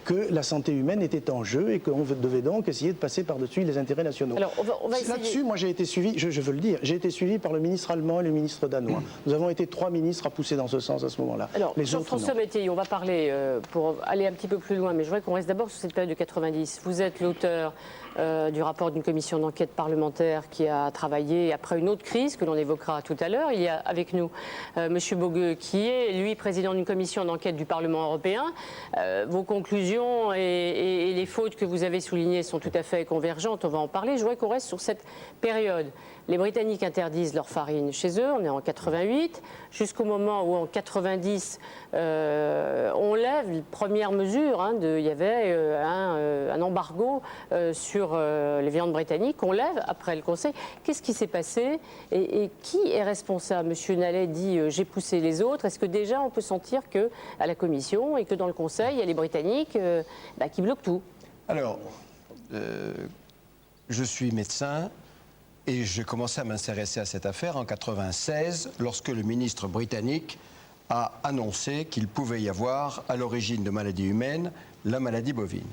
que la santé humaine était en jeu et qu'on devait donc essayer de passer par-dessus les intérêts nationaux. Là-dessus, moi j'ai été suivi, je veux le dire, j'ai été suivi par le ministre allemand et le ministre danois. Nous avons été 3 ministres à pousser dans ce sens à ce moment-là. Alors, Jean-François Métayer, on va parler, pour aller un petit peu plus loin, mais je voudrais qu'on reste d'abord sur cette période de 90. Vous êtes l'auteur du rapport d'une commission d'enquête parlementaire qui a travaillé après une autre crise que l'on évoquera tout à l'heure. Il y a avec nous M. Bogueux, qui est, lui, président d'une commission d'enquête du Parlement européen. Vos conclusions et les fautes que vous avez soulignées sont tout à fait convergentes, on va en parler. Je voudrais qu'on reste sur cette période. Les Britanniques interdisent leur farine chez eux, on est en 88, jusqu'au moment où en 90, on lève les premières mesures. Il y avait un embargo sur les viandes britanniques, on lève après le Conseil. Qu'est-ce qui s'est passé et qui est responsable? Monsieur Nallet dit j'ai poussé les autres. Est-ce que déjà on peut sentir qu'à la Commission et que dans le Conseil, il y a les Britanniques qui bloquent tout? Alors, je suis médecin. Et j'ai commencé à m'intéresser à cette affaire en 1996, lorsque le ministre britannique a annoncé qu'il pouvait y avoir, à l'origine de maladies humaines, la maladie bovine.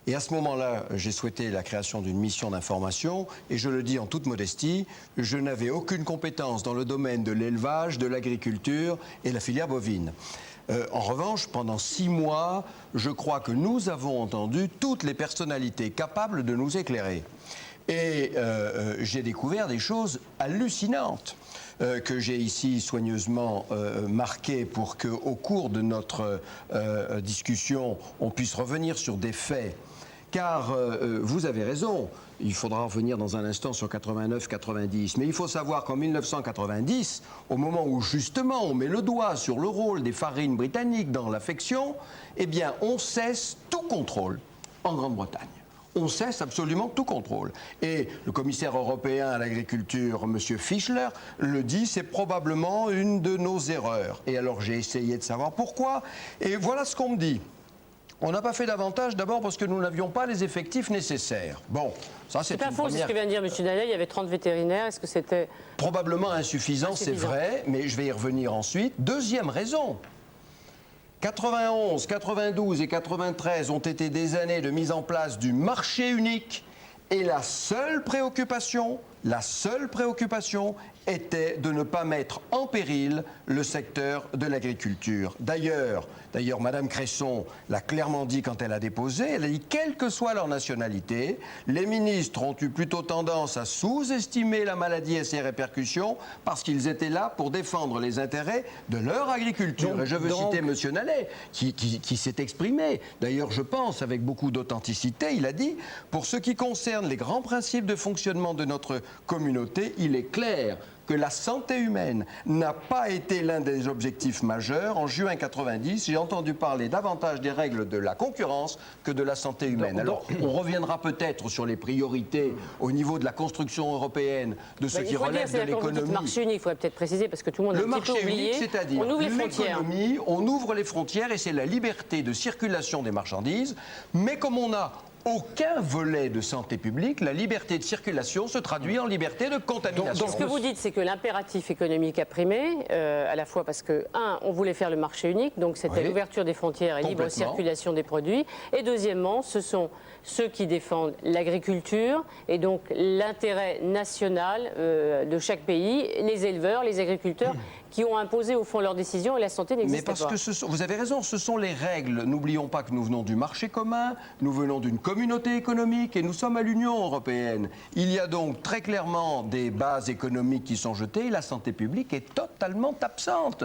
Et à ce moment-là, j'ai souhaité la création d'une mission d'information, et je le dis en toute modestie, je n'avais aucune compétence dans le domaine de l'élevage, de l'agriculture et la filière bovine. En revanche, pendant 6 mois, je crois que nous avons entendu toutes les personnalités capables de nous éclairer. Et j'ai découvert des choses hallucinantes. que j'ai ici soigneusement marqués pour qu'au cours de notre discussion, on puisse revenir sur des faits. Car vous avez raison, il faudra revenir dans un instant sur 89-90, mais il faut savoir qu'en 1990, au moment où justement on met le doigt sur le rôle des farines britanniques dans l'affection, eh bien on cesse tout contrôle en Grande-Bretagne. On cesse absolument tout contrôle. Et le commissaire européen à l'agriculture, M. Fischler, le dit, c'est probablement une de nos erreurs. Et alors j'ai essayé de savoir pourquoi, et voilà ce qu'on me dit. On n'a pas fait davantage, d'abord parce que nous n'avions pas les effectifs nécessaires. Bon, ça c'est une pas faux, première... c'est ce que vient de dire M. Dallet, il y avait 30 vétérinaires, est-ce que c'était... Probablement insuffisant, c'est vrai, mais je vais y revenir ensuite. Deuxième raison, 91, 92 et 93 ont été des années de mise en place du marché unique et la seule préoccupation était de ne pas mettre en péril le secteur de l'agriculture. D'ailleurs, Mme Cresson l'a clairement dit quand elle a déposé, elle a dit quelle que soit leur nationalité, les ministres ont eu plutôt tendance à sous-estimer la maladie et ses répercussions parce qu'ils étaient là pour défendre les intérêts de leur agriculture. Et je veux citer M. Nallet qui s'est exprimé. D'ailleurs, je pense avec beaucoup d'authenticité, il a dit « Pour ce qui concerne les grands principes de fonctionnement de notre communauté, il est clair que la santé humaine n'a pas été l'un des objectifs majeurs. En juin 90, j'ai entendu parler davantage des règles de la concurrence que de la santé humaine. » Alors, on reviendra peut-être sur les priorités au niveau de la construction européenne, de ce qui relève de l'économie. Le marché unique, il faudrait peut-être préciser, parce que tout le monde a un petit peu oublié. C'est-à-dire on ouvre les frontières. L'économie, on ouvre les frontières et c'est la liberté de circulation des marchandises. Mais comme on a aucun volet de santé publique, la liberté de circulation se traduit en liberté de contamination. Donc, ce que vous dites, c'est que l'impératif économique a primé, à la fois parce que, on voulait faire le marché unique, donc c'était l'ouverture des frontières et libre circulation des produits, et deuxièmement, ce sont ceux qui défendent l'agriculture et donc l'intérêt national de chaque pays, les éleveurs, les agriculteurs, qui ont imposé au fond leurs décisions et la santé n'existe pas. Mais parce que vous avez raison, ce sont les règles. N'oublions pas que nous venons du marché commun, nous venons d'une communauté économique et nous sommes à l'Union européenne. Il y a donc très clairement des bases économiques qui sont jetées et la santé publique est totalement absente.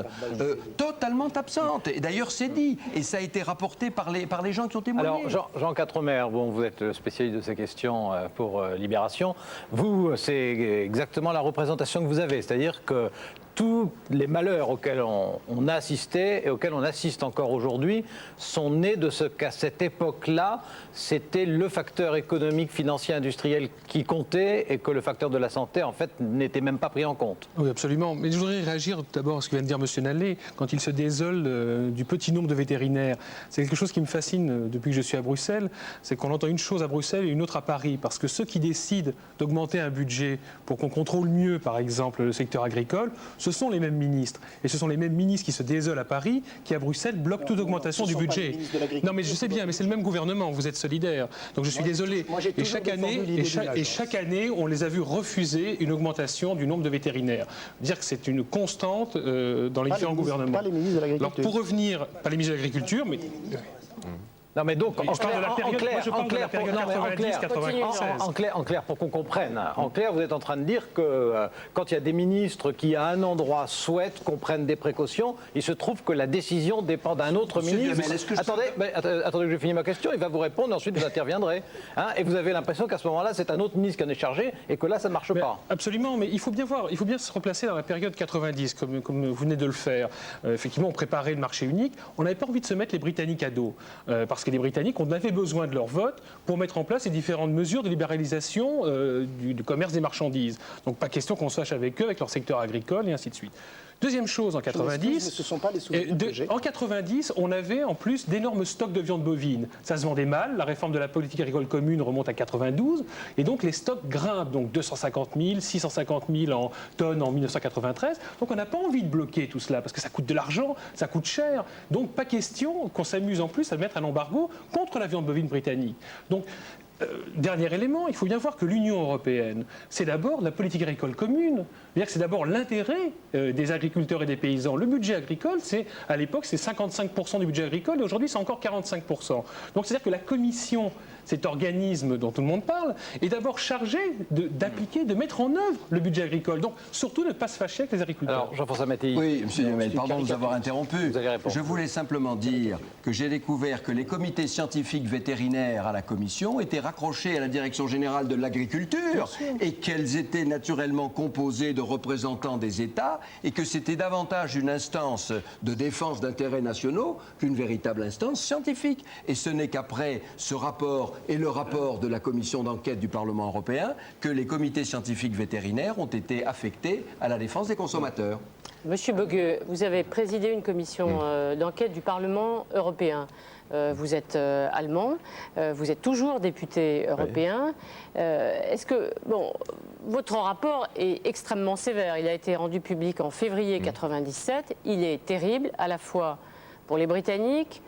Totalement absente. Et d'ailleurs, c'est dit. Et ça a été rapporté par les gens qui ont témoigné. Alors, Jean Quatremer, bon, vous êtes spécialiste de ces questions pour Libération. Vous, c'est exactement la représentation que vous avez. C'est-à-dire que tous les malheurs auxquels on a assisté et auxquels on assiste encore aujourd'hui sont nés de ce qu'à cette époque-là, c'était le facteur économique, financier, industriel qui comptait et que le facteur de la santé, en fait, n'était même pas pris en compte. Oui, absolument. Mais je voudrais réagir d'abord à ce que vient de dire M. Nallet quand il se désole du petit nombre de vétérinaires. C'est quelque chose qui me fascine depuis que je suis à Bruxelles, c'est qu'on entend une chose à Bruxelles et une autre à Paris. Parce que ceux qui décident d'augmenter un budget pour qu'on contrôle mieux, par exemple, le secteur agricole, ce sont les mêmes ministres. Et ce sont les mêmes ministres qui se désolent à Paris, qui à Bruxelles bloquent toute augmentation du budget. Non, mais je sais bien, mais c'est le même gouvernement, vous êtes solidaires. Donc je suis désolé. Et chaque année, on les a vus refuser une augmentation du nombre de vétérinaires. Dire que c'est une constante dans les différents gouvernements. Pas les ministres de l'Agriculture. Alors pour revenir, pas les ministres de l'Agriculture, mais... Non mais donc, en clair, pour qu'on comprenne, en clair, vous êtes en train de dire que quand il y a des ministres qui, à un endroit, souhaitent qu'on prenne des précautions, il se trouve que la décision dépend d'un autre ministre. Attendez que je finisse ma question, il va vous répondre, ensuite vous interviendrez. Et vous avez l'impression qu'à ce moment-là, c'est un autre ministre qui en est chargé et que là, ça ne marche pas. Absolument, mais il faut bien voir, il faut bien se replacer dans la période 90, comme vous venez de le faire. Effectivement, on préparait le marché unique, on n'avait pas envie de se mettre les Britanniques à dos. Parce que les Britanniques, on avait besoin de leur vote pour mettre en place les différentes mesures de libéralisation du commerce des marchandises. Donc pas question qu'on se fâche avec eux, avec leur secteur agricole et ainsi de suite. Deuxième chose, en 90, en 90, on avait en plus d'énormes stocks de viande bovine. Ça se vendait mal, la réforme de la politique agricole commune remonte à 92, et donc les stocks grimpent, donc 250 000, 650 000 en tonnes en 1993. Donc on n'a pas envie de bloquer tout cela, parce que ça coûte de l'argent, ça coûte cher. Donc pas question qu'on s'amuse en plus à mettre un embargo contre la viande bovine britannique. Donc, dernier élément, il faut bien voir que l'Union européenne, c'est d'abord la politique agricole commune. C'est-à-dire que c'est d'abord l'intérêt des agriculteurs et des paysans. Le budget agricole, à l'époque, c'est 55% du budget agricole et aujourd'hui, c'est encore 45%. Donc c'est-à-dire que la Commission, cet organisme dont tout le monde parle, est d'abord chargé d'appliquer, de mettre en œuvre le budget agricole. Donc, surtout ne pas se fâcher avec les agriculteurs. Alors, Jean-François Mattei. Oui, monsieur Duhamel, pardon de vous avoir interrompu. Je voulais simplement dire que j'ai découvert que les comités scientifiques vétérinaires à la Commission étaient raccrochés à la Direction générale de l'agriculture et qu'elles étaient naturellement composées de représentants des États et que c'était davantage une instance de défense d'intérêts nationaux qu'une véritable instance scientifique. Et ce n'est qu'après ce rapport et le rapport de la commission d'enquête du Parlement européen que les comités scientifiques vétérinaires ont été affectés à la défense des consommateurs. Monsieur Bogueux, vous avez présidé une commission d'enquête du Parlement européen. Vous êtes allemand, vous êtes toujours député européen. Est-ce que, bon, votre rapport est extrêmement sévère. Il a été rendu public en février 1997. Il est terrible à la fois pour les Britanniques,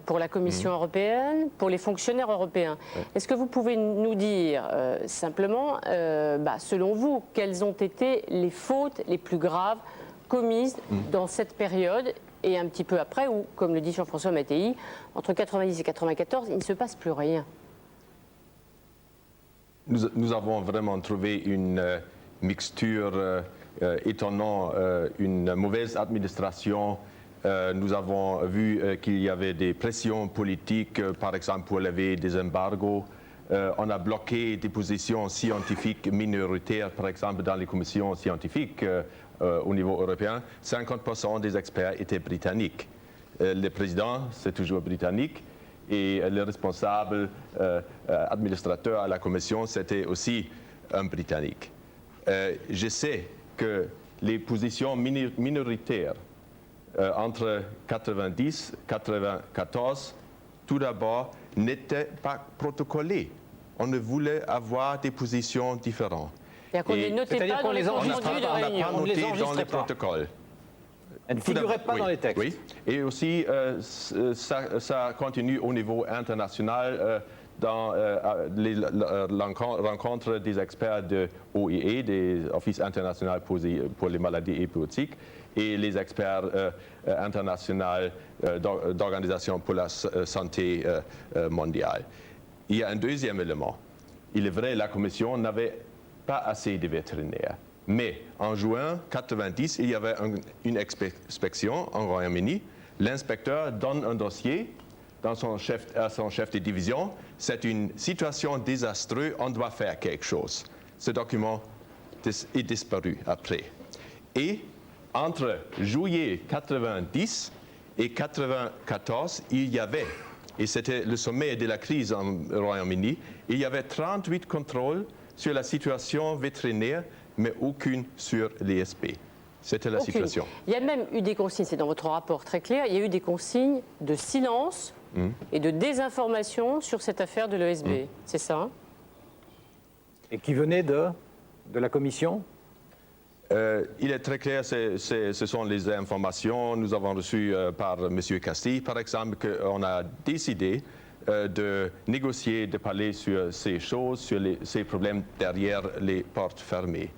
pour la Commission européenne, pour les fonctionnaires européens. Est-ce que vous pouvez nous dire simplement, selon vous, quelles ont été les fautes les plus graves commises dans cette période et un petit peu après, où, comme le dit Jean-François Mattei, entre 90 et 94, il ne se passe plus rien? Nous avons vraiment trouvé une mixture étonnante, une mauvaise administration. Nous avons vu qu'il y avait des pressions politiques, par exemple pour lever des embargos. On a bloqué des positions scientifiques minoritaires, par exemple dans les commissions scientifiques au niveau européen. 50% des experts étaient britanniques. Le président, c'est toujours britannique. Et le responsable administrateur à la commission, c'était aussi un Britannique. Je sais que les positions minoritaires entre 90 et 94, tout d'abord, n'étaient pas protocolées. On ne voulait avoir des positions différentes. C'est-à-dire qu'on ne les notait pas dans les comptes rendus de réunion. On ne les notait dans les protocoles. Elle ne figurait pas dans les textes. Oui, et aussi ça continue au niveau international dans les rencontres des experts de OIE, des Offices internationaux pour les maladies épizootiques, et les experts internationaux d'Organisation pour la santé mondiale. Il y a un deuxième élément. Il est vrai, la Commission n'avait pas assez de vétérinaires. Mais en juin 1990, il y avait une inspection en Royaume-Uni. L'inspecteur donne un dossier à son chef de division. C'est une situation désastreuse, on doit faire quelque chose. Ce document est disparu après. Et entre juillet 1990 et 1994, il y avait, et c'était le sommet de la crise en Royaume-Uni, il y avait 38 contrôles sur la situation vétérinaire, mais aucune sur l'ESP. C'était la situation. Il y a même eu des consignes, c'est dans votre rapport très clair, il y a eu des consignes de silence et de désinformation sur cette affaire de l'ESB. C'est ça, hein? Et qui venait de la Commission? Il est très clair, ce sont les informations. Nous avons reçu par M. Castille, par exemple, qu'on a décidé de négocier, de parler sur ces choses, sur ces problèmes derrière les portes fermées.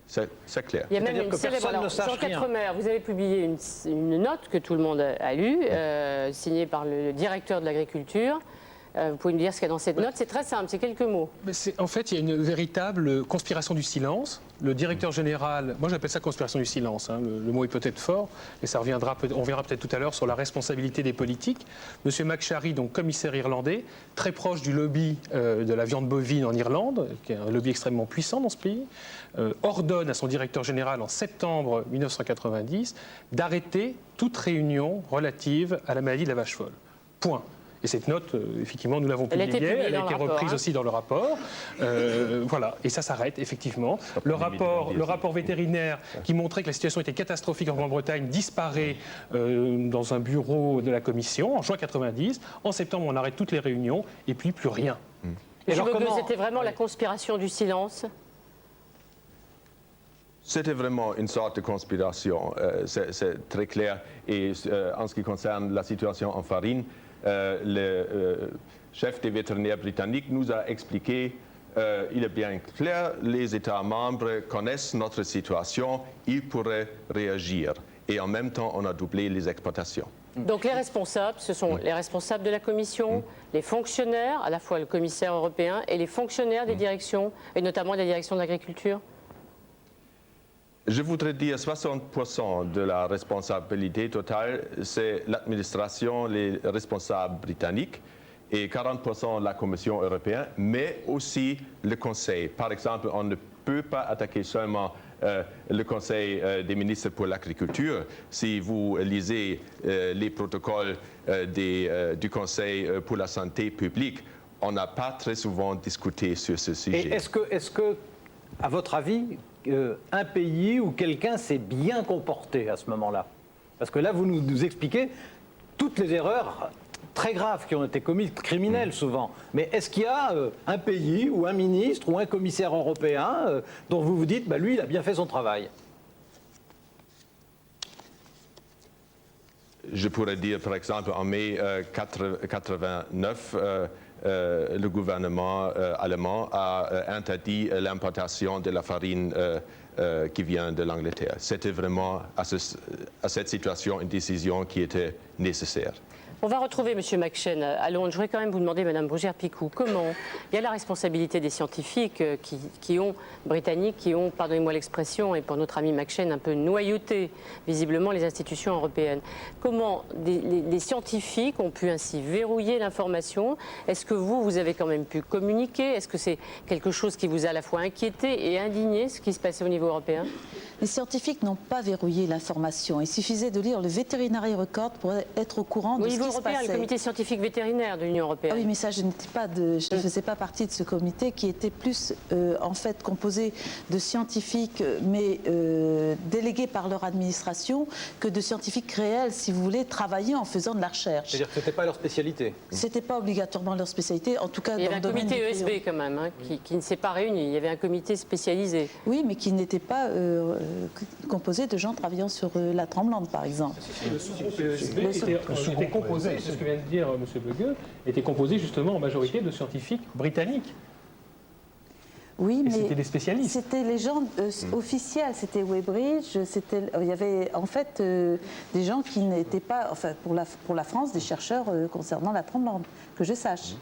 C'est clair. Il y a même une célèbre... Alors, Jean Quatremer, vous avez publié une note que tout le monde a lue, signée par le directeur de l'agriculture. Vous pouvez nous dire ce qu'il y a dans cette note? C'est très simple, c'est quelques mots. Mais en fait, il y a une véritable conspiration du silence. Le directeur général, moi j'appelle ça conspiration du silence, hein. Le mot est peut-être fort, mais ça reviendra, on verra peut-être tout à l'heure sur la responsabilité des politiques. Monsieur McSharry, donc commissaire irlandais, très proche du lobby de la viande bovine en Irlande, qui est un lobby extrêmement puissant dans ce pays, ordonne à son directeur général en septembre 1990 d'arrêter toute réunion relative à la maladie de la vache folle. Point. Et cette note, effectivement, nous l'avons publiée, elle a été reprise aussi dans le rapport. Voilà, et ça s'arrête, effectivement. Le rapport vétérinaire qui montrait que la situation était catastrophique en Grande-Bretagne disparaît dans un bureau de la Commission en juin 1990. En septembre, on arrête toutes les réunions, et puis plus rien. Et alors, c'était vraiment la conspiration du silence? C'était vraiment une sorte de conspiration, c'est très clair. Et en ce qui concerne la situation en farine, le chef des vétérinaires britanniques nous a expliqué, il est bien clair, les États membres connaissent notre situation, ils pourraient réagir. et en même temps, on a doublé les exportations. Donc les responsables, ce sont les responsables de la Commission, les fonctionnaires, à la fois le commissaire européen et les fonctionnaires des directions, et notamment des directions d'agriculture. Je voudrais dire 60% de la responsabilité totale, c'est l'administration, les responsables britanniques, et 40% la Commission européenne, mais aussi le Conseil. Par exemple, on ne peut pas attaquer seulement le Conseil des ministres pour l'agriculture. Si vous lisez les protocoles du Conseil pour la santé publique, on n'a pas très souvent discuté sur ce sujet. Et est-ce que, à votre avis, un pays ou quelqu'un s'est bien comporté à ce moment-là? Parce que là, vous nous expliquez toutes les erreurs très graves qui ont été commises, criminelles souvent. Mais est-ce qu'il y a un pays ou un ministre ou un commissaire européen dont vous vous dites, bah, lui, il a bien fait son travail? Je pourrais dire, par exemple, en mai 1989, le gouvernement allemand a interdit l'importation de la farine qui vient de l'Angleterre. C'était vraiment, à cette situation, une décision qui était nécessaire. On va retrouver M. McShane à Londres. Je voudrais quand même vous demander, Mme Brugière-Picou, comment il y a la responsabilité des scientifiques britanniques qui ont, pardonnez-moi l'expression, et pour notre ami McShane, un peu noyauté visiblement les institutions européennes. Comment les scientifiques ont pu ainsi verrouiller l'information? Est-ce que vous avez quand même pu communiquer? Est-ce que c'est quelque chose qui vous a à la fois inquiété et indigné, ce qui se passait au niveau européen? Les scientifiques n'ont pas verrouillé l'information. Il suffisait de lire le Veterinary Record pour être au courant de ce qui se passait. Le comité scientifique vétérinaire de l'Union européenne. Ah oui, mais ça, je ne faisais pas partie de ce comité qui était plus en fait composé de scientifiques, mais délégués par leur administration, que de scientifiques réels, si vous voulez, travailler en faisant de la recherche. C'est-à-dire que ce n'était pas leur spécialité? C'était pas obligatoirement leur spécialité, en tout cas il y dans avait le un domaine comité ESB quand même, hein, qui ne s'est pas réuni. Il y avait un comité spécialisé. Oui, mais qui n'était pas composé de gens travaillant sur la Tremblante, par exemple. Le sous-groupe ESB était composé, c'est ce que vient de dire M. Böge, était composé justement en majorité de scientifiques britanniques. Oui, mais c'était des spécialistes. C'était les gens officiels, c'était Weybridge, il y avait en fait des gens qui n'étaient pas, enfin pour la France, des chercheurs concernant la Tremblante, que je sache.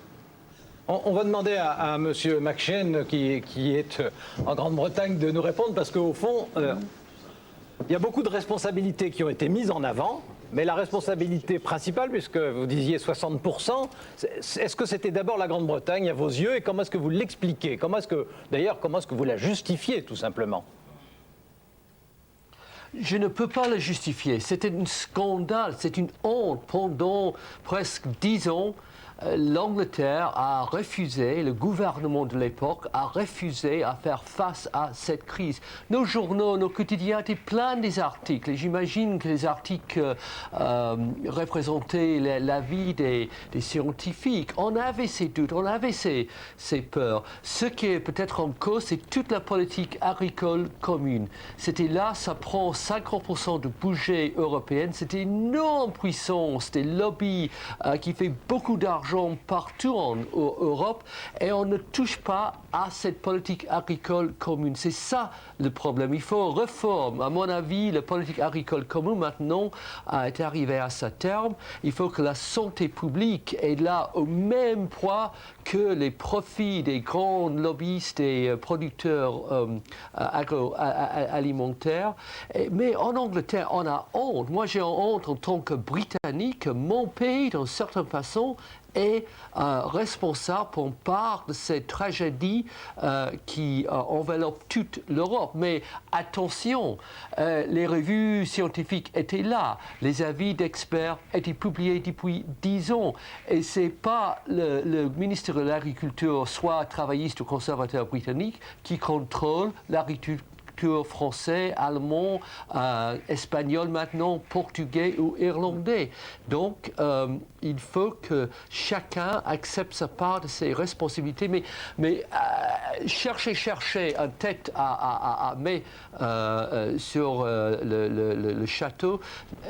On va demander à M. McShane, qui est en Grande-Bretagne, de nous répondre, parce qu'au fond, il y a beaucoup de responsabilités qui ont été mises en avant, mais la responsabilité principale, puisque vous disiez 60%, est-ce que c'était d'abord la Grande-Bretagne à vos yeux, et comment est-ce que vous l'expliquez? D'ailleurs, comment est-ce que vous la justifiez, tout simplement? Je ne peux pas le justifier. C'était un scandale, c'est une honte. Pendant presque 10 ans, l'Angleterre a refusé, le gouvernement de l'époque a refusé à faire face à cette crise. Nos journaux, nos quotidiens étaient pleins des articles. Et j'imagine que les articles représentaient l'avis des scientifiques. On avait ces doutes, on avait ces peurs. Ce qui est peut-être en cause, c'est toute la politique agricole commune. C'était là, ça prend 50% du budget européen. C'était une énorme puissance, des lobbies qui fait beaucoup d'argent partout en Europe, et on ne touche pas à cette politique agricole commune. C'est ça le problème. Il faut réformer. À mon avis, la politique agricole commune maintenant est arrivée à sa terme. Il faut que la santé publique est là au même poids que les profits des grands lobbyistes et producteurs agroalimentaires. Mais en Angleterre, on a honte. Moi, j'ai honte en tant que Britannique. Mon pays, d'une certaine façon, est responsable pour part de cette tragédie qui enveloppe toute l'Europe. Mais attention, les revues scientifiques étaient là, les avis d'experts étaient publiés depuis 10 ans, et c'est pas le ministre de l'Agriculture, soit travailliste ou conservateur britannique, qui contrôle l'agriculture français, allemand, espagnol maintenant, portugais ou irlandais. Donc, il faut que chacun accepte sa part de ses responsabilités. Mais chercher un tête à mettre sur le château,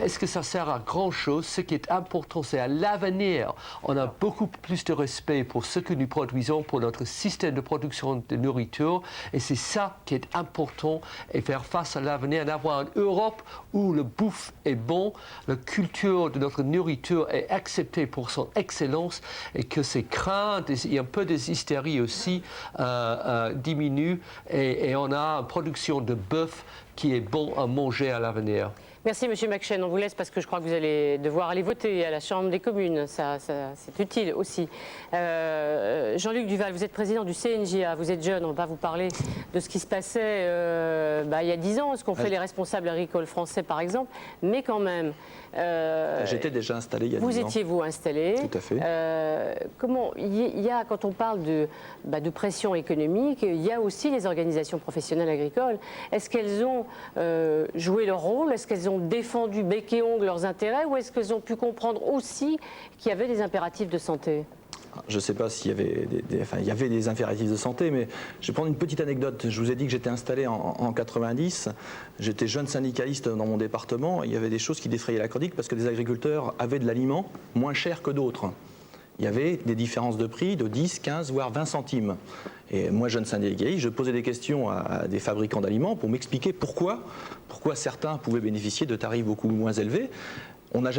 est-ce que ça sert à grand-chose? Ce qui est important, c'est à l'avenir. On a beaucoup plus de respect pour ce que nous produisons, pour notre système de production de nourriture, et c'est ça qui est important situation et faire face à l'avenir, d'avoir une Europe où le bouffe est bon, la culture de notre nourriture est acceptée pour son excellence et que ces craintes et un peu des hystéries aussi diminuent et on a une production de bœuf qui est bon à manger à l'avenir. Merci M. McShane. On vous laisse parce que je crois que vous allez devoir aller voter à la Chambre des communes. C'est utile aussi. Jean-Luc Duval, vous êtes président du CNJA, vous êtes jeune, on va vous parler de ce qui se passait il y a 10 ans, ce qu'ont fait les responsables agricoles français par exemple, mais quand même... J'étais déjà installé il y a 10 ans. Vous étiez-vous installé? Tout à fait. Comment il y a, quand on parle de pression économique, il y a aussi les organisations professionnelles agricoles. Est-ce qu'elles ont joué leur rôle? Est-ce qu'elles ont défendu bec et ongle leurs intérêts? Ou est-ce qu'elles ont pu comprendre aussi qu'il y avait des impératifs de santé? Je ne sais pas s'il y avait il y avait des impératifs de santé, mais je vais prendre une petite anecdote. Je vous ai dit que j'étais installé en 90. J'étais jeune syndicaliste dans mon département. Il y avait des choses qui défrayaient la chronique parce que des agriculteurs avaient de l'aliment moins cher que d'autres. Il y avait des différences de prix de 10, 15, voire 20 centimes. Et moi, jeune syndicaliste, je posais des questions à des fabricants d'aliments pour m'expliquer pourquoi certains pouvaient bénéficier de tarifs beaucoup moins élevés. On m'a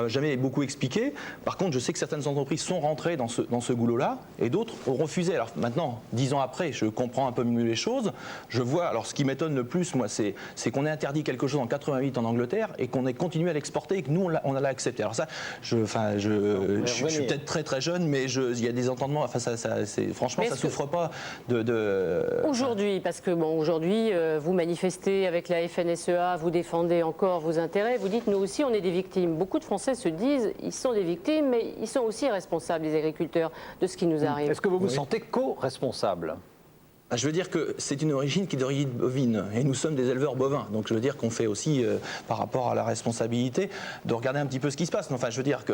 jamais beaucoup expliqué. Par contre, je sais que certaines entreprises sont rentrées dans ce goulot-là et d'autres ont refusé. Alors maintenant, 10 ans après, je comprends un peu mieux les choses. Je vois, alors ce qui m'étonne le plus, moi, c'est qu'on ait interdit quelque chose en 88 en Angleterre et qu'on ait continué à l'exporter et que nous, on l'a accepté. Alors ça, je suis peut-être très très jeune, mais il y a des entendements, enfin, franchement, ça ne souffre pas de... Aujourd'hui, parce que bon, aujourd'hui, vous manifestez avec la FNSEA, vous défendez encore vos intérêts, vous dites, nous aussi, on est des victimes. Beaucoup de Français se disent, ils sont des victimes, mais ils sont aussi responsables, les agriculteurs, de ce qui nous arrive. Est-ce que vous vous sentez co-responsable? Je veux dire que c'est une origine qui est d'origine bovine et nous sommes des éleveurs bovins. Donc je veux dire qu'on fait aussi, par rapport à la responsabilité, de regarder un petit peu ce qui se passe. Enfin, je veux dire que,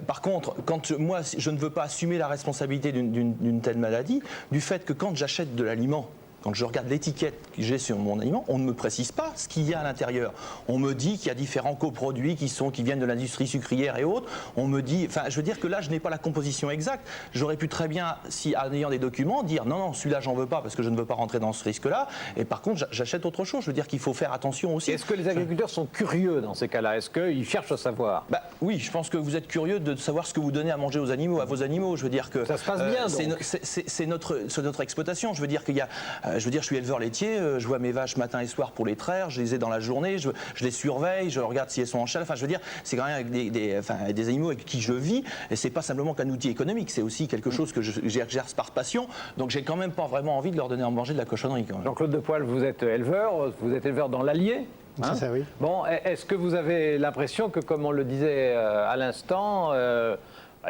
par contre, quand moi, je ne veux pas assumer la responsabilité d'une telle maladie, du fait que quand j'achète de l'aliment, quand je regarde l'étiquette que j'ai sur mon aliment, on ne me précise pas ce qu'il y a à l'intérieur. On me dit qu'il y a différents coproduits qui viennent de l'industrie sucrière et autres. On me dit, enfin, je veux dire que là, je n'ai pas la composition exacte. J'aurais pu très bien, en ayant des documents, dire non, celui-là, j'en veux pas parce que je ne veux pas rentrer dans ce risque-là. Et par contre, j'achète autre chose. Je veux dire qu'il faut faire attention aussi. Est-ce que les agriculteurs sont curieux dans ces cas-là? Est-ce qu'ils cherchent à savoir? Oui, je pense que vous êtes curieux de savoir ce que vous donnez à manger aux animaux, à vos animaux. Je veux dire que ça se passe bien. C'est notre exploitation. Je veux dire qu'il y a je suis éleveur laitier, je vois mes vaches matin et soir pour les traire, je les ai dans la journée, je les surveille, je regarde si elles sont en chalet. Enfin, je veux dire, c'est quand même avec des animaux avec qui je vis, et c'est pas simplement qu'un outil économique, c'est aussi quelque chose que j'exerce par passion. Donc, j'ai quand même pas vraiment envie de leur donner à manger de la cochonnerie. Jean-Claude Depoil, vous êtes éleveur dans l'Allier. C'est ça, oui. Bon, est-ce que vous avez l'impression que, comme on le disait à l'instant,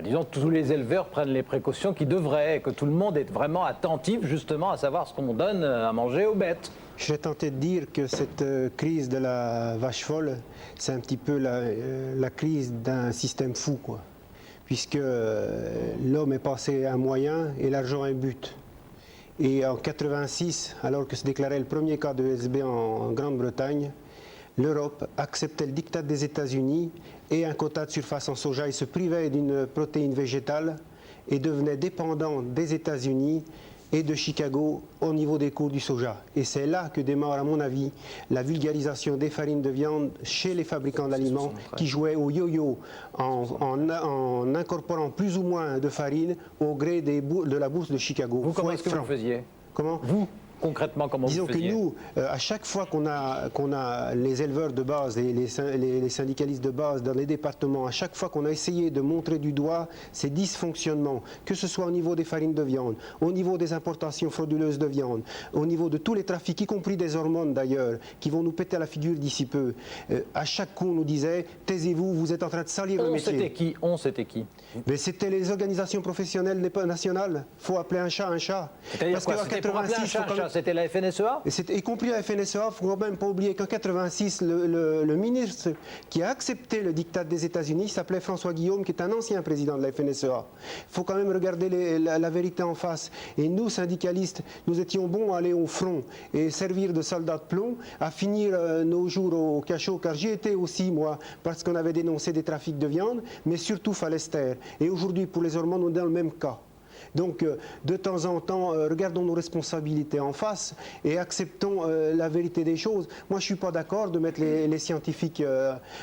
disons, tous les éleveurs prennent les précautions qu'ils devraient, et que tout le monde est vraiment attentif justement à savoir ce qu'on donne à manger aux bêtes? Je serais tenté de dire que cette crise de la vache folle, c'est un petit peu la crise d'un système fou, quoi. Puisque l'homme est passé un moyen et l'argent un but. Et en 86, alors que se déclarait le premier cas de SB en Grande-Bretagne, l'Europe acceptait le diktat des États-Unis et un quota de surface en soja. Il se privait d'une protéine végétale et devenait dépendant des États-Unis et de Chicago au niveau des cours du soja. Et c'est là que démarre, à mon avis, la vulgarisation des farines de viande chez les fabricants d'aliments qui jouaient au yo-yo en incorporant plus ou moins de farine au gré de la bourse de Chicago. Vous, comment est-ce que vous faisiez? Comment? Vous concrètement, comment Disons vous faisiez? que nous, à chaque fois qu'on a les éleveurs de base, les syndicalistes de base dans les départements, à chaque fois qu'on a essayé de montrer du doigt ces dysfonctionnements, que ce soit au niveau des farines de viande, au niveau des importations frauduleuses de viande, au niveau de tous les trafics, y compris des hormones d'ailleurs, qui vont nous péter à la figure d'ici peu, à chaque coup on nous disait « taisez-vous, vous êtes en train de salir le métier ». C'était qui? Mais c'était les organisations professionnelles nationales. Il faut appeler un chat un chat. C'est-à-dire quoi? C'était pour appeler un chat un chat? C'était la FNSEA? Y compris la FNSEA, il ne faut quand même pas oublier qu'en 86, le ministre qui a accepté le diktat des États-Unis s'appelait François Guillaume, qui est un ancien président de la FNSEA. Il faut quand même regarder la vérité en face. Et nous, syndicalistes, nous étions bons à aller au front et servir de soldats de plomb, à finir nos jours au cachot, car j'y étais aussi, moi, parce qu'on avait dénoncé des trafics de viande, mais surtout fallait se taire. Et aujourd'hui, pour les hormones, on est dans le même cas. Donc, de temps en temps, regardons nos responsabilités en face et acceptons la vérité des choses. Moi, je ne suis pas d'accord de mettre les scientifiques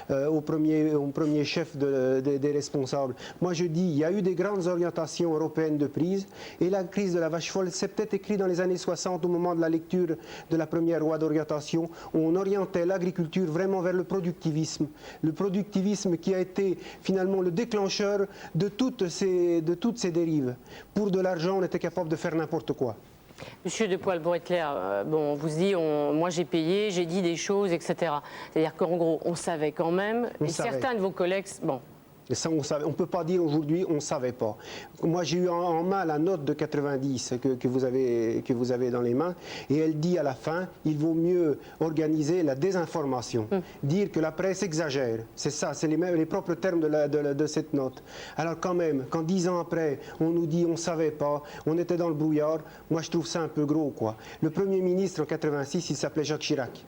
au premier chef des responsables. Moi, je dis, il y a eu des grandes orientations européennes de prise, et la crise de la vache folle, c'est peut-être écrit dans les années 60, au moment de la lecture de la première loi d'orientation, où on orientait l'agriculture vraiment vers le productivisme qui a été finalement le déclencheur de toutes ces dérives. Pour de l'argent, on était capable de faire n'importe quoi. Monsieur de Poel, pour être clair, bon, on vous dit, moi j'ai payé, j'ai dit des choses, etc. C'est-à-dire qu'en gros, on savait quand même, et certains de vos collègues, bon. Et ça, on ne peut pas dire aujourd'hui, on ne savait pas. Moi, j'ai eu en main la note de 90 que vous avez dans les mains, et elle dit à la fin, il vaut mieux organiser la désinformation, dire que la presse exagère. C'est ça, c'est les propres termes de cette note. Alors quand même, quand 10 ans après, on nous dit on ne savait pas, on était dans le brouillard, moi je trouve ça un peu gros, quoi. Le Premier ministre en 86, il s'appelait Jacques Chirac.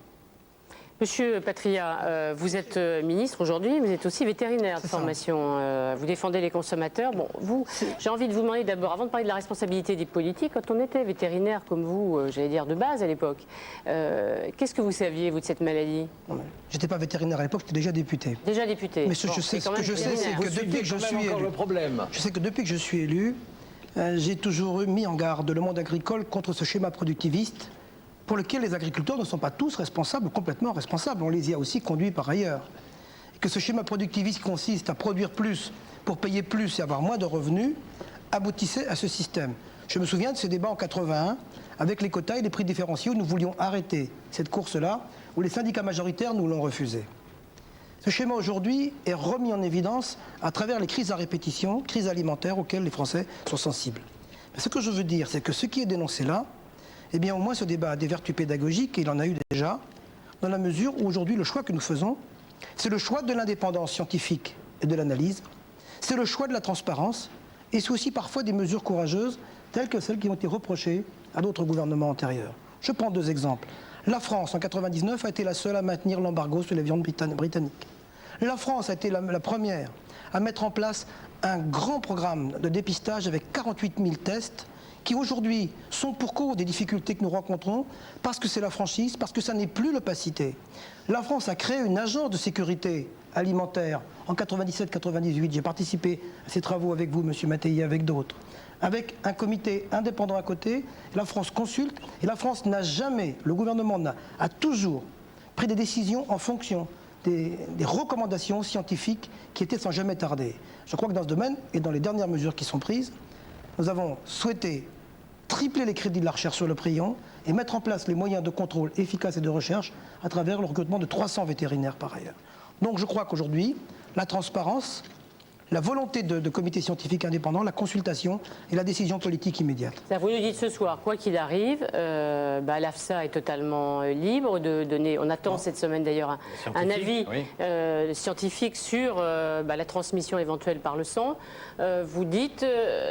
Monsieur Patria, vous êtes ministre aujourd'hui, vous êtes aussi vétérinaire de formation. Vous défendez les consommateurs. Bon, vous, j'ai envie de vous demander d'abord, avant de parler de la responsabilité des politiques, quand on était vétérinaire comme vous, j'allais dire de base à l'époque, qu'est-ce que vous saviez, vous, de cette maladie? J'étais pas vétérinaire à l'époque, j'étais déjà député. Déjà député. Mais ce que je sais, c'est que depuis que je suis élu, je sais que depuis que je suis élu, j'ai toujours mis en garde le monde agricole contre ce schéma productiviste, pour lequel les agriculteurs ne sont pas tous responsables, complètement responsables. On les y a aussi conduits par ailleurs. Et que ce schéma productiviste consiste à produire plus pour payer plus et avoir moins de revenus, aboutissait à ce système. Je me souviens de ce débat en 81, avec les quotas et les prix différenciés, où nous voulions arrêter cette course-là, où les syndicats majoritaires nous l'ont refusé. Ce schéma aujourd'hui est remis en évidence à travers les crises à répétition, crises alimentaires auxquelles les Français sont sensibles. Mais ce que je veux dire, c'est que ce qui est dénoncé là, eh bien au moins ce débat a des vertus pédagogiques, et il en a eu déjà, dans la mesure où aujourd'hui le choix que nous faisons, c'est le choix de l'indépendance scientifique et de l'analyse, c'est le choix de la transparence, et c'est aussi parfois des mesures courageuses, telles que celles qui ont été reprochées à d'autres gouvernements antérieurs. Je prends deux exemples. La France, en 1999, a été la seule à maintenir l'embargo sur les viandes britanniques. La France a été la première à mettre en place un grand programme de dépistage avec 48 000 tests, qui aujourd'hui sont pour cause des difficultés que nous rencontrons, parce que c'est la franchise, parce que ça n'est plus l'opacité. La France a créé une agence de sécurité alimentaire en 97-98. J'ai participé à ces travaux avec vous, Monsieur Mattei, avec d'autres. Avec un comité indépendant à côté, la France consulte, et la France n'a jamais, le gouvernement a toujours pris des décisions en fonction des recommandations scientifiques qui étaient sans jamais tarder. Je crois que dans ce domaine, et dans les dernières mesures qui sont prises, nous avons souhaité tripler les crédits de la recherche sur le prion et mettre en place les moyens de contrôle efficaces et de recherche à travers le recrutement de 300 vétérinaires par ailleurs. Donc je crois qu'aujourd'hui, la transparence, la volonté de comités scientifiques indépendants, la consultation et la décision politique immédiate. Vous nous dites ce soir, quoi qu'il arrive, l'AFSA est totalement libre de donner, on attend cette semaine d'ailleurs un avis scientifique sur la transmission éventuelle par le sang. Vous dites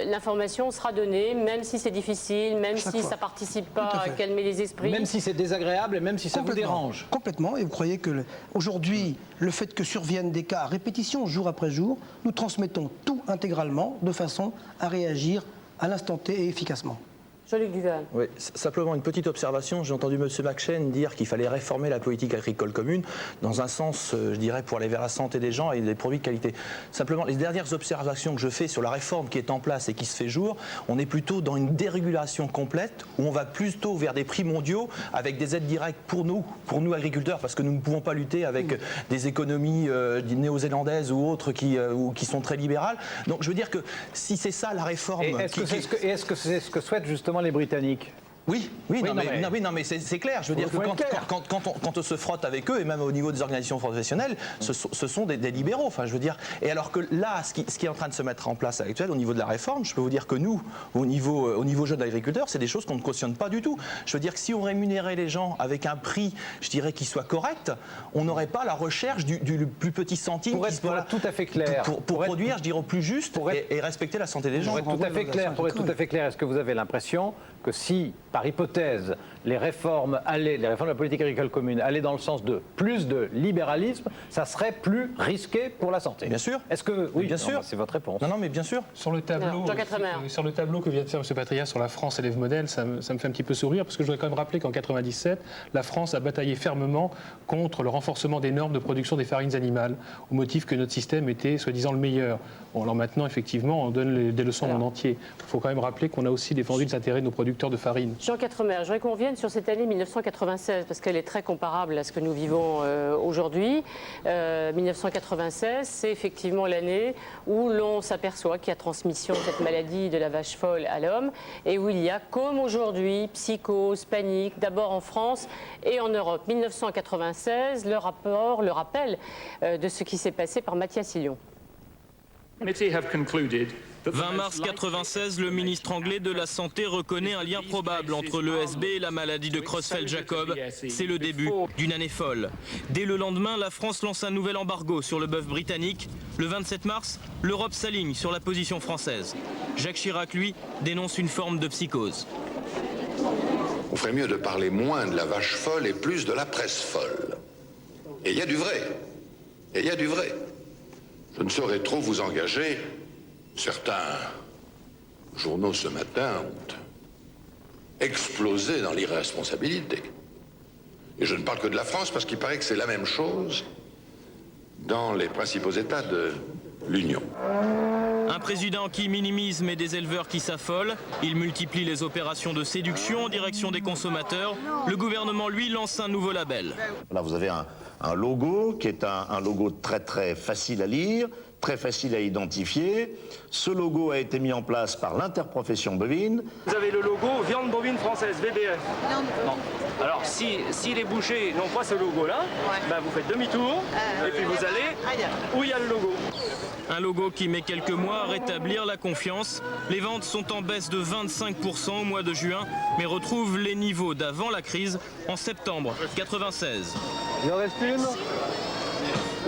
l'information sera donnée, même si c'est difficile, même si ça ne participe pas à calmer les esprits. Même si c'est désagréable et même si ça vous dérange. Complètement, et vous croyez que aujourd'hui, le fait que surviennent des cas à répétition, jour après jour, nous transmettons tout intégralement de façon à réagir à l'instant T et efficacement. Jean-Luc Duval. Oui, simplement une petite observation. J'ai entendu M. McShane dire qu'il fallait réformer la politique agricole commune dans un sens, je dirais, pour aller vers la santé des gens et des produits de qualité. Simplement, les dernières observations que je fais sur la réforme qui est en place et qui se fait jour, on est plutôt dans une dérégulation complète où on va plutôt vers des prix mondiaux avec des aides directes pour nous agriculteurs, parce que nous ne pouvons pas lutter avec des économies néo-zélandaises ou autres qui sont très libérales. Donc je veux dire que si c'est ça la réforme... Est-ce que c'est ce que souhaitent justement les Britanniques? Oui, mais c'est clair. Je veux dire que quand on se frotte avec eux, et même au niveau des organisations professionnelles, ce sont des libéraux. Enfin, je veux dire. Et alors que là, ce qui est en train de se mettre en place actuellement au niveau de la réforme, je peux vous dire que nous, au niveau jeunes agriculteurs, c'est des choses qu'on ne cautionne pas du tout. Je veux dire que si on rémunérait les gens avec un prix, je dirais, qui soit correct, on n'aurait pas la recherche du plus petit centime pour être tout à fait clair, pour produire, je dirais, au plus juste et respecter la santé des gens. Pour être tout à fait clair, est-ce que vous avez l'impression que si par hypothèse, les réformes de la politique agricole commune allaient dans le sens de plus de libéralisme, ça serait plus risqué pour la santé. Bien sûr. Est-ce que oui, bien sûr, c'est votre réponse. Non, mais bien sûr. Sur le tableau, sur le tableau que vient de faire M. Patria sur la France élève modèle, ça me fait un petit peu sourire parce que je voudrais quand même rappeler qu'en 97, la France a bataillé fermement contre le renforcement des normes de production des farines animales, au motif que notre système était soi-disant le meilleur. Bon, alors maintenant, effectivement, on donne des leçons au monde entier. Il faut quand même rappeler qu'on a aussi défendu les intérêts de nos producteurs de farine. Jean Quatremer, je voudrais qu'on revienne sur cette année 1996, parce qu'elle est très comparable à ce que nous vivons aujourd'hui. 1996, c'est effectivement l'année où l'on s'aperçoit qu'il y a transmission de cette maladie de la vache folle à l'homme, et où il y a, comme aujourd'hui, psychose, panique, d'abord en France et en Europe. 1996, le rappel de ce qui s'est passé par Mathias Hillion. 20 mars 1996, le ministre anglais de la Santé reconnaît un lien probable entre l'ESB et la maladie de Creutzfeldt-Jakob. C'est le début d'une année folle. Dès le lendemain, la France lance un nouvel embargo sur le bœuf britannique. Le 27 mars, l'Europe s'aligne sur la position française. Jacques Chirac, lui, dénonce une forme de psychose. On ferait mieux de parler moins de la vache folle et plus de la presse folle. Et il y a du vrai. Et il y a du vrai. Je ne saurais trop vous engager. Certains journaux ce matin ont explosé dans l'irresponsabilité. Et je ne parle que de la France parce qu'il paraît que c'est la même chose dans les principaux États de l'Union. Un président qui minimise mais des éleveurs qui s'affolent. Il multiplie les opérations de séduction en direction des consommateurs. Le gouvernement, lui, lance un nouveau label. Là, vous avez un logo qui est un logo très facile à lire, très facile à identifier. Ce logo a été mis en place par l'interprofession bovine. Vous avez le logo viande bovine française, VBF. Non. Alors si les bouchers n'ont pas ce logo-là, ben vous faites demi-tour et puis vous allez où il y a le logo. Un logo qui met quelques mois à rétablir la confiance. Les ventes sont en baisse de 25% au mois de juin, mais retrouvent les niveaux d'avant la crise en septembre 1996. Il en reste une.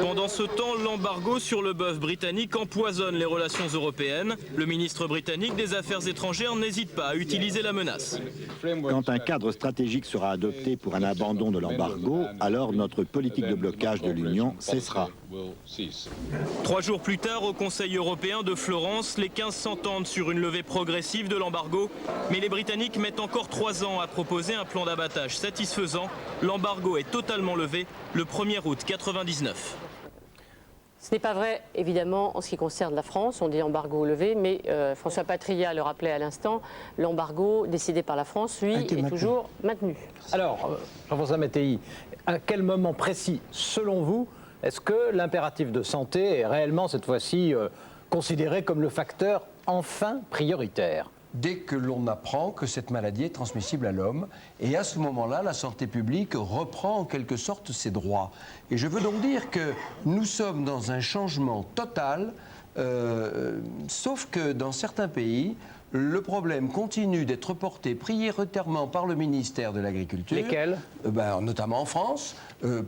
Pendant ce temps, l'embargo sur le bœuf britannique empoisonne les relations européennes. Le ministre britannique des Affaires étrangères n'hésite pas à utiliser la menace. Quand un cadre stratégique sera adopté pour un abandon de l'embargo, alors notre politique de blocage de l'Union cessera. 3 jours plus tard, au Conseil européen de Florence, les 15 s'entendent sur une levée progressive de l'embargo. Mais les Britanniques mettent encore 3 ans à proposer un plan d'abattage satisfaisant. L'embargo est totalement levé le 1er août 1999. Ce n'est pas vrai, évidemment, en ce qui concerne la France. On dit embargo levé, mais François Patria le rappelait à l'instant, l'embargo décidé par la France, lui, est toujours maintenu. Alors, Jean-François Mattei, à quel moment précis, selon vous, est-ce que l'impératif de santé est réellement, cette fois-ci, considéré comme le facteur enfin prioritaire ? Dès que l'on apprend que cette maladie est transmissible à l'homme, et à ce moment-là, la santé publique reprend en quelque sorte ses droits. Et je veux donc dire que nous sommes dans un changement total, sauf que dans certains pays, le problème continue d'être porté prioritairement par le ministère de l'Agriculture. Lesquels ? Notamment en France,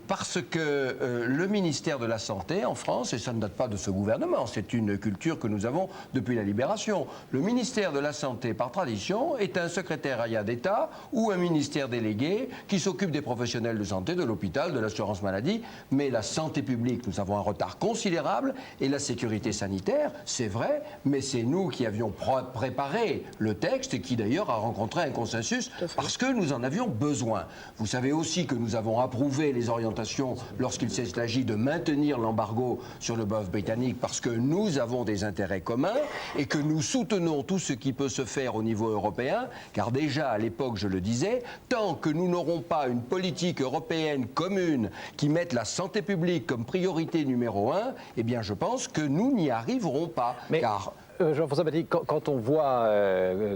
parce que le ministère de la Santé en France, et ça ne date pas de ce gouvernement, c'est une culture que nous avons depuis la Libération, le ministère de la Santé, par tradition, est un secrétariat d'État ou un ministère délégué qui s'occupe des professionnels de santé, de l'hôpital, de l'assurance maladie. Mais la santé publique, nous avons un retard considérable, et la sécurité sanitaire, c'est vrai, mais c'est nous qui avions préparé le texte et qui d'ailleurs a rencontré un consensus parce que nous en avions besoin. Vous savez aussi que nous avons approuvé les orientations lorsqu'il s'agit de maintenir l'embargo sur le bœuf britannique parce que nous avons des intérêts communs et que nous soutenons tout ce qui peut se faire au niveau européen, car déjà à l'époque, je le disais, tant que nous n'aurons pas une politique européenne commune qui mette la santé publique comme priorité numéro 1, eh bien je pense que nous n'y arriverons pas. Car Jean-François Mattei, quand on voit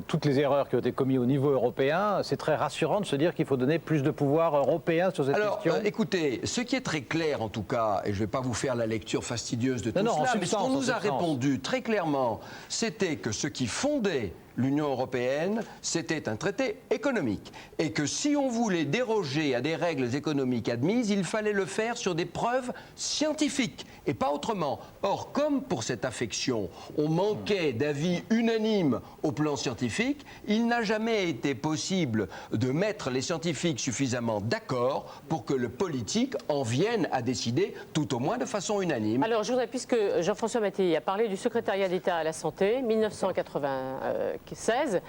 toutes les erreurs qui ont été commises au niveau européen, c'est très rassurant de se dire qu'il faut donner plus de pouvoir européen sur cette question. Écoutez, ce qui est très clair en tout cas, et je ne vais pas vous faire la lecture fastidieuse de tout cela, mais ce qu'on nous a répondu très clairement, c'était que ce qui fondait l'Union européenne, c'était un traité économique. Et que si on voulait déroger à des règles économiques admises, il fallait le faire sur des preuves scientifiques et pas autrement. Or, comme pour cette affection, on manquait d'avis unanimes au plan scientifique, il n'a jamais été possible de mettre les scientifiques suffisamment d'accord pour que le politique en vienne à décider, tout au moins de façon unanime. Alors, je voudrais, puisque Jean-François Mattei a parlé du secrétariat d'État à la santé, 1996,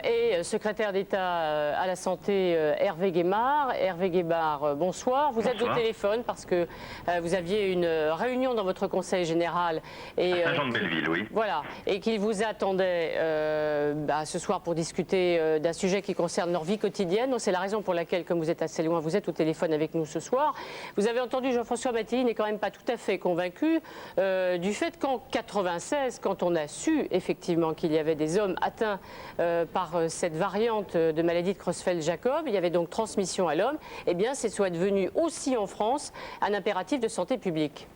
et secrétaire d'État à la santé Hervé Guémard. Hervé Guémard, bonsoir. Vous êtes au téléphone parce que vous aviez une réunion dans votre conseil général. Et, à Saint-Jean-de-Belleville, oui. Voilà, et qu'il vous attendait ce soir pour discuter d'un sujet qui concerne leur vie quotidienne. Donc c'est la raison pour laquelle, comme vous êtes assez loin, vous êtes au téléphone avec nous ce soir. Vous avez entendu Jean-François Mattei n'est quand même pas tout à fait convaincu du fait qu'en 96, quand on a su effectivement qu'il y avait des hommes atteints par cette variante de maladie de Creutzfeldt-Jakob, il y avait donc transmission à l'homme, eh bien c'est soit devenu aussi en France un impératif de santé publique.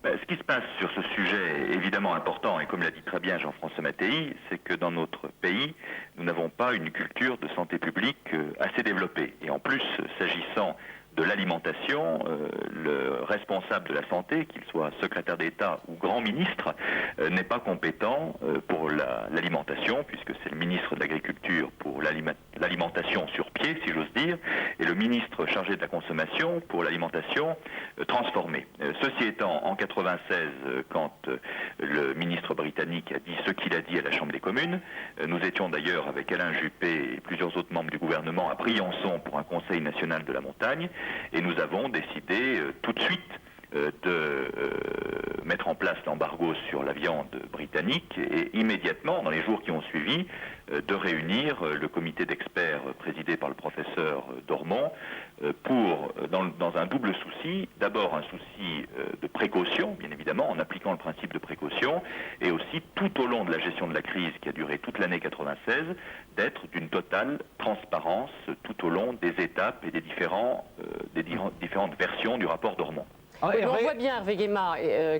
Ce qui se passe sur ce sujet est évidemment important, et comme l'a dit très bien Jean-François Mattei, c'est que dans notre pays, nous n'avons pas une culture de santé publique assez développée. Et en plus, s'agissant de l'alimentation, le responsable de la santé, qu'il soit secrétaire d'État ou grand ministre, n'est pas compétent pour l'alimentation, puisque c'est le ministre de l'Agriculture pour l'alimentation sur pied, si j'ose dire, et le ministre chargé de la consommation pour l'alimentation transformée. Ceci étant, en 96, quand le ministre britannique a dit ce qu'il a dit à la Chambre des communes, nous étions d'ailleurs avec Alain Juppé et plusieurs autres membres du gouvernement à Briançon pour un conseil national de la montagne, et nous avons décidé tout de suite de mettre en place l'embargo sur la viande britannique et immédiatement, dans les jours qui ont suivi, de réunir le comité d'experts présidé par le professeur Dormont pour, dans un double souci, d'abord un souci de précaution, bien évidemment, en appliquant le principe de précaution, et aussi tout au long de la gestion de la crise qui a duré toute l'année 96, d'être d'une totale transparence tout au long des étapes et des différentes versions du rapport Dormont. On voit bien, Hervé Guémard,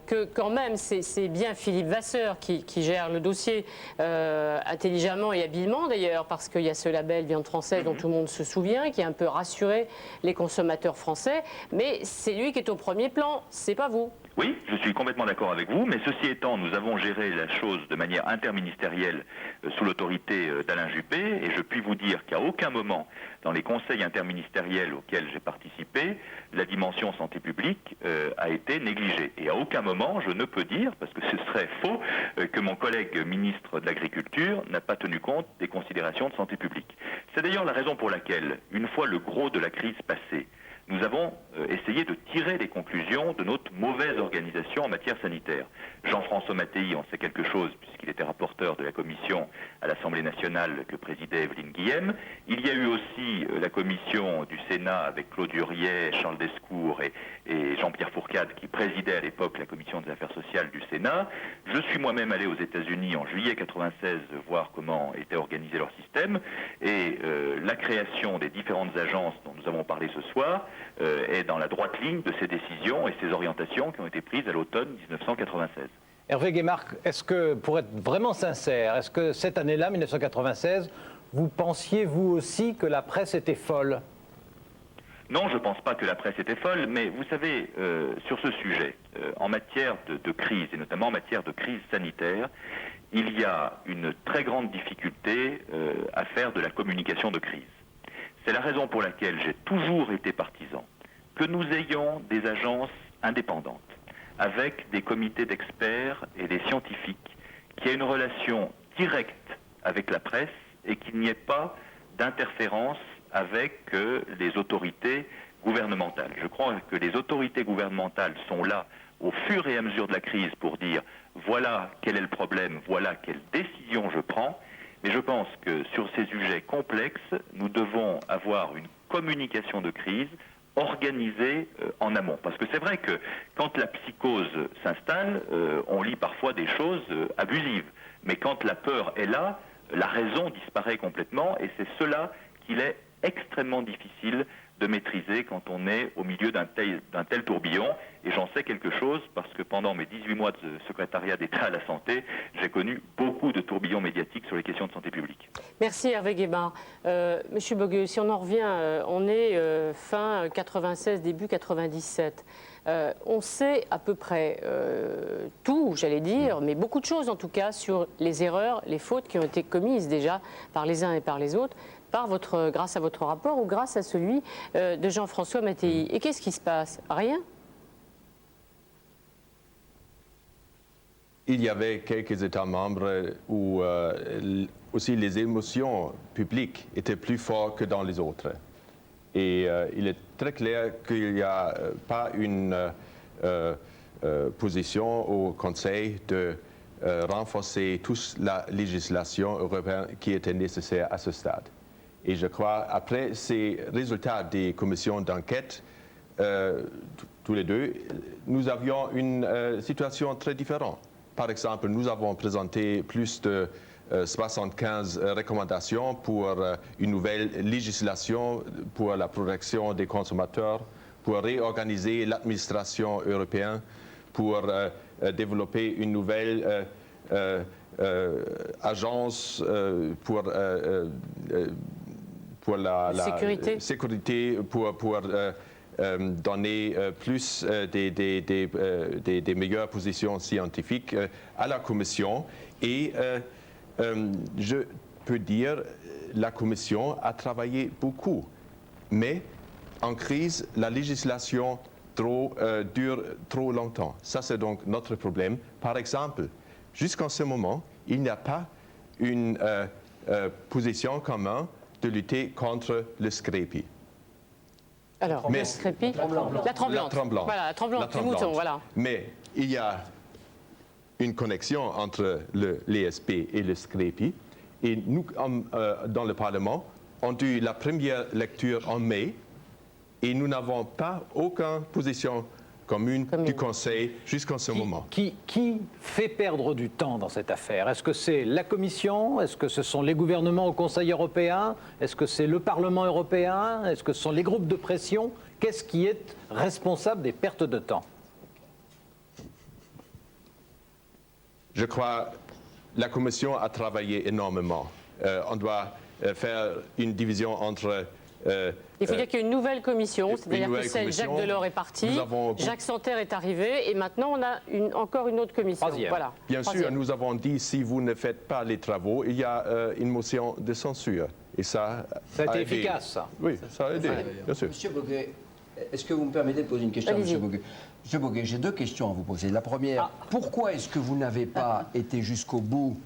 que quand même, c'est bien Philippe Vasseur qui gère le dossier intelligemment et habilement d'ailleurs, parce qu'il y a ce label viande française dont tout le monde se souvient, qui a un peu rassuré les consommateurs français, mais c'est lui qui est au premier plan, c'est pas vous. Oui, je suis complètement d'accord avec vous, mais ceci étant, nous avons géré la chose de manière interministérielle sous l'autorité d'Alain Juppé, et je puis vous dire qu'à aucun moment, dans les conseils interministériels auxquels j'ai participé, la dimension santé publique a été négligée. Et à aucun moment, je ne peux dire, parce que ce serait faux, que mon collègue ministre de l'Agriculture n'a pas tenu compte des considérations de santé publique. C'est d'ailleurs la raison pour laquelle, une fois le gros de la crise passé, nous avons essayé de tirer les conclusions de notre mauvaise organisation en matière sanitaire. Jean-François Mattei en sait quelque chose puisqu'il était rapporteur de la commission à l'Assemblée nationale que présidait Evelyne Guilhem. Il y a eu aussi la commission du Sénat avec Claude Huriet, Charles Descours et Jean-Pierre Fourcade qui présidait à l'époque la commission des affaires sociales du Sénat. Je suis moi-même allé aux États-Unis en juillet 96 voir comment était organisé leur système et la création des différentes agences dont nous avons parlé ce soir est dans la droite ligne de ces décisions et ces orientations qui ont été prises à l'automne 1996. Hervé Guémard, est-ce que, pour être vraiment sincère, est-ce que cette année-là, 1996, vous pensiez vous aussi que la presse était folle? Non, je ne pense pas que la presse était folle, mais vous savez, sur ce sujet, en matière de crise, et notamment en matière de crise sanitaire, il y a une très grande difficulté à faire de la communication de crise. C'est la raison pour laquelle j'ai toujours été partisan que nous ayons des agences indépendantes, avec des comités d'experts et des scientifiques, qui aient une relation directe avec la presse et qu'il n'y ait pas d'interférence avec les autorités gouvernementales. Je crois que les autorités gouvernementales sont là au fur et à mesure de la crise pour dire voilà quel est le problème, voilà quelle décision je prends. Mais je pense que sur ces sujets complexes, nous devons avoir une communication de crise organisée en amont. Parce que c'est vrai que quand la psychose s'installe, on lit parfois des choses abusives. Mais quand la peur est là, la raison disparaît complètement et c'est cela qu'il est extrêmement difficile de maîtriser quand on est au milieu d'un tel tourbillon. Et j'en sais quelque chose parce que pendant mes 18 mois de secrétariat d'État à la santé, j'ai connu beaucoup de tourbillons médiatiques sur les questions de santé publique. Merci Hervé Guébard. Monsieur Bogueux, si on en revient, on est fin 96, début 97. On sait à peu près tout, j'allais dire, mais beaucoup de choses en tout cas sur les erreurs, les fautes qui ont été commises déjà par les uns et par les autres, grâce à votre rapport ou grâce à celui de Jean-François Mattei. Et qu'est-ce qui se passe? Rien? Il y avait quelques États membres où aussi les émotions publiques étaient plus fortes que dans les autres. Et il est très clair qu'il n'y a pas une position au Conseil de renforcer toute la législation européenne qui était nécessaire à ce stade. Et je crois, après ces résultats des commissions d'enquête, tous les deux, nous avions une situation très différente. Par exemple, nous avons présenté plus de 75 recommandations pour une nouvelle législation pour la protection des consommateurs, pour réorganiser l'administration européenne, pour développer une nouvelle agence pour la sécurité, pour donner plus des meilleures positions scientifiques à la Commission. Et je peux dire, la Commission a travaillé beaucoup, mais en crise, la législation dure trop longtemps. Ça, c'est donc notre problème. Par exemple, jusqu'en ce moment, il n'y a pas une position commune de lutter contre le scrépie. Alors, le scrépie, la tremblante. Voilà, la tremblante du mouton, voilà. Mais il y a une connexion entre l'ESP et le scrépie. Et nous, dans le Parlement, on a eu la première lecture en mai et nous n'avons pas aucune position commune du Conseil jusqu'en ce moment. Qui fait perdre du temps dans cette affaire? Est-ce que c'est la Commission? Est-ce que ce sont les gouvernements au Conseil européen? Est-ce que c'est le Parlement européen? Est-ce que ce sont les groupes de pression? Qu'est-ce qui est responsable des pertes de temps? Je crois que la Commission a travaillé énormément. On doit faire une division entre... il faut dire qu'il y a une nouvelle commission, c'est-à-dire que celle Jacques Delors est parti, Jacques Santer est arrivé, et maintenant on a encore une autre commission. Voilà. Bien sûr, nous avons dit, si vous ne faites pas les travaux, il y a une motion de censure. Et ça a été efficace, ça. Oui, ça a aidé, bien sûr. Monsieur Bogueux, est-ce que vous me permettez de poser une question à Monsieur Bogueux? Monsieur Bogueux, j'ai deux questions à vous poser. La première, pourquoi est-ce que vous n'avez pas été jusqu'au bout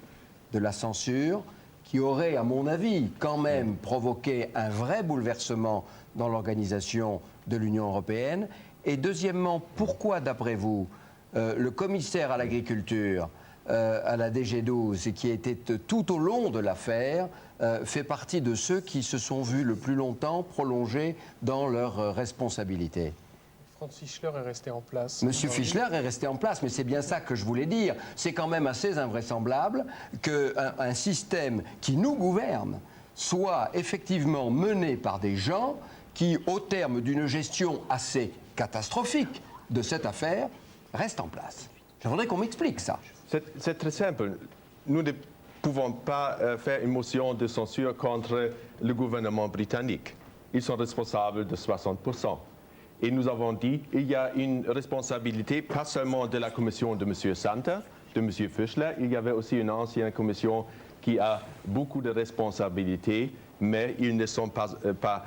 de la censure qui aurait, à mon avis, quand même provoqué un vrai bouleversement dans l'organisation de l'Union européenne? Et deuxièmement, pourquoi, d'après vous, le commissaire à l'agriculture, à la DG12, et qui était tout au long de l'affaire, fait partie de ceux qui se sont vus le plus longtemps prolongés dans leurs responsabilités? Franz Fischler est resté en place. Monsieur Fischler est resté en place, mais c'est bien ça que je voulais dire. C'est quand même assez invraisemblable qu'un système qui nous gouverne soit effectivement mené par des gens qui, au terme d'une gestion assez catastrophique de cette affaire, restent en place. Je voudrais qu'on m'explique ça. C'est très simple. Nous ne pouvons pas faire une motion de censure contre le gouvernement britannique. Ils sont responsables de 60%. Et nous avons dit qu'il y a une responsabilité, pas seulement de la commission de M. Santer, de M. Fischler, il y avait aussi une ancienne commission qui a beaucoup de responsabilités, mais ils ne sont pas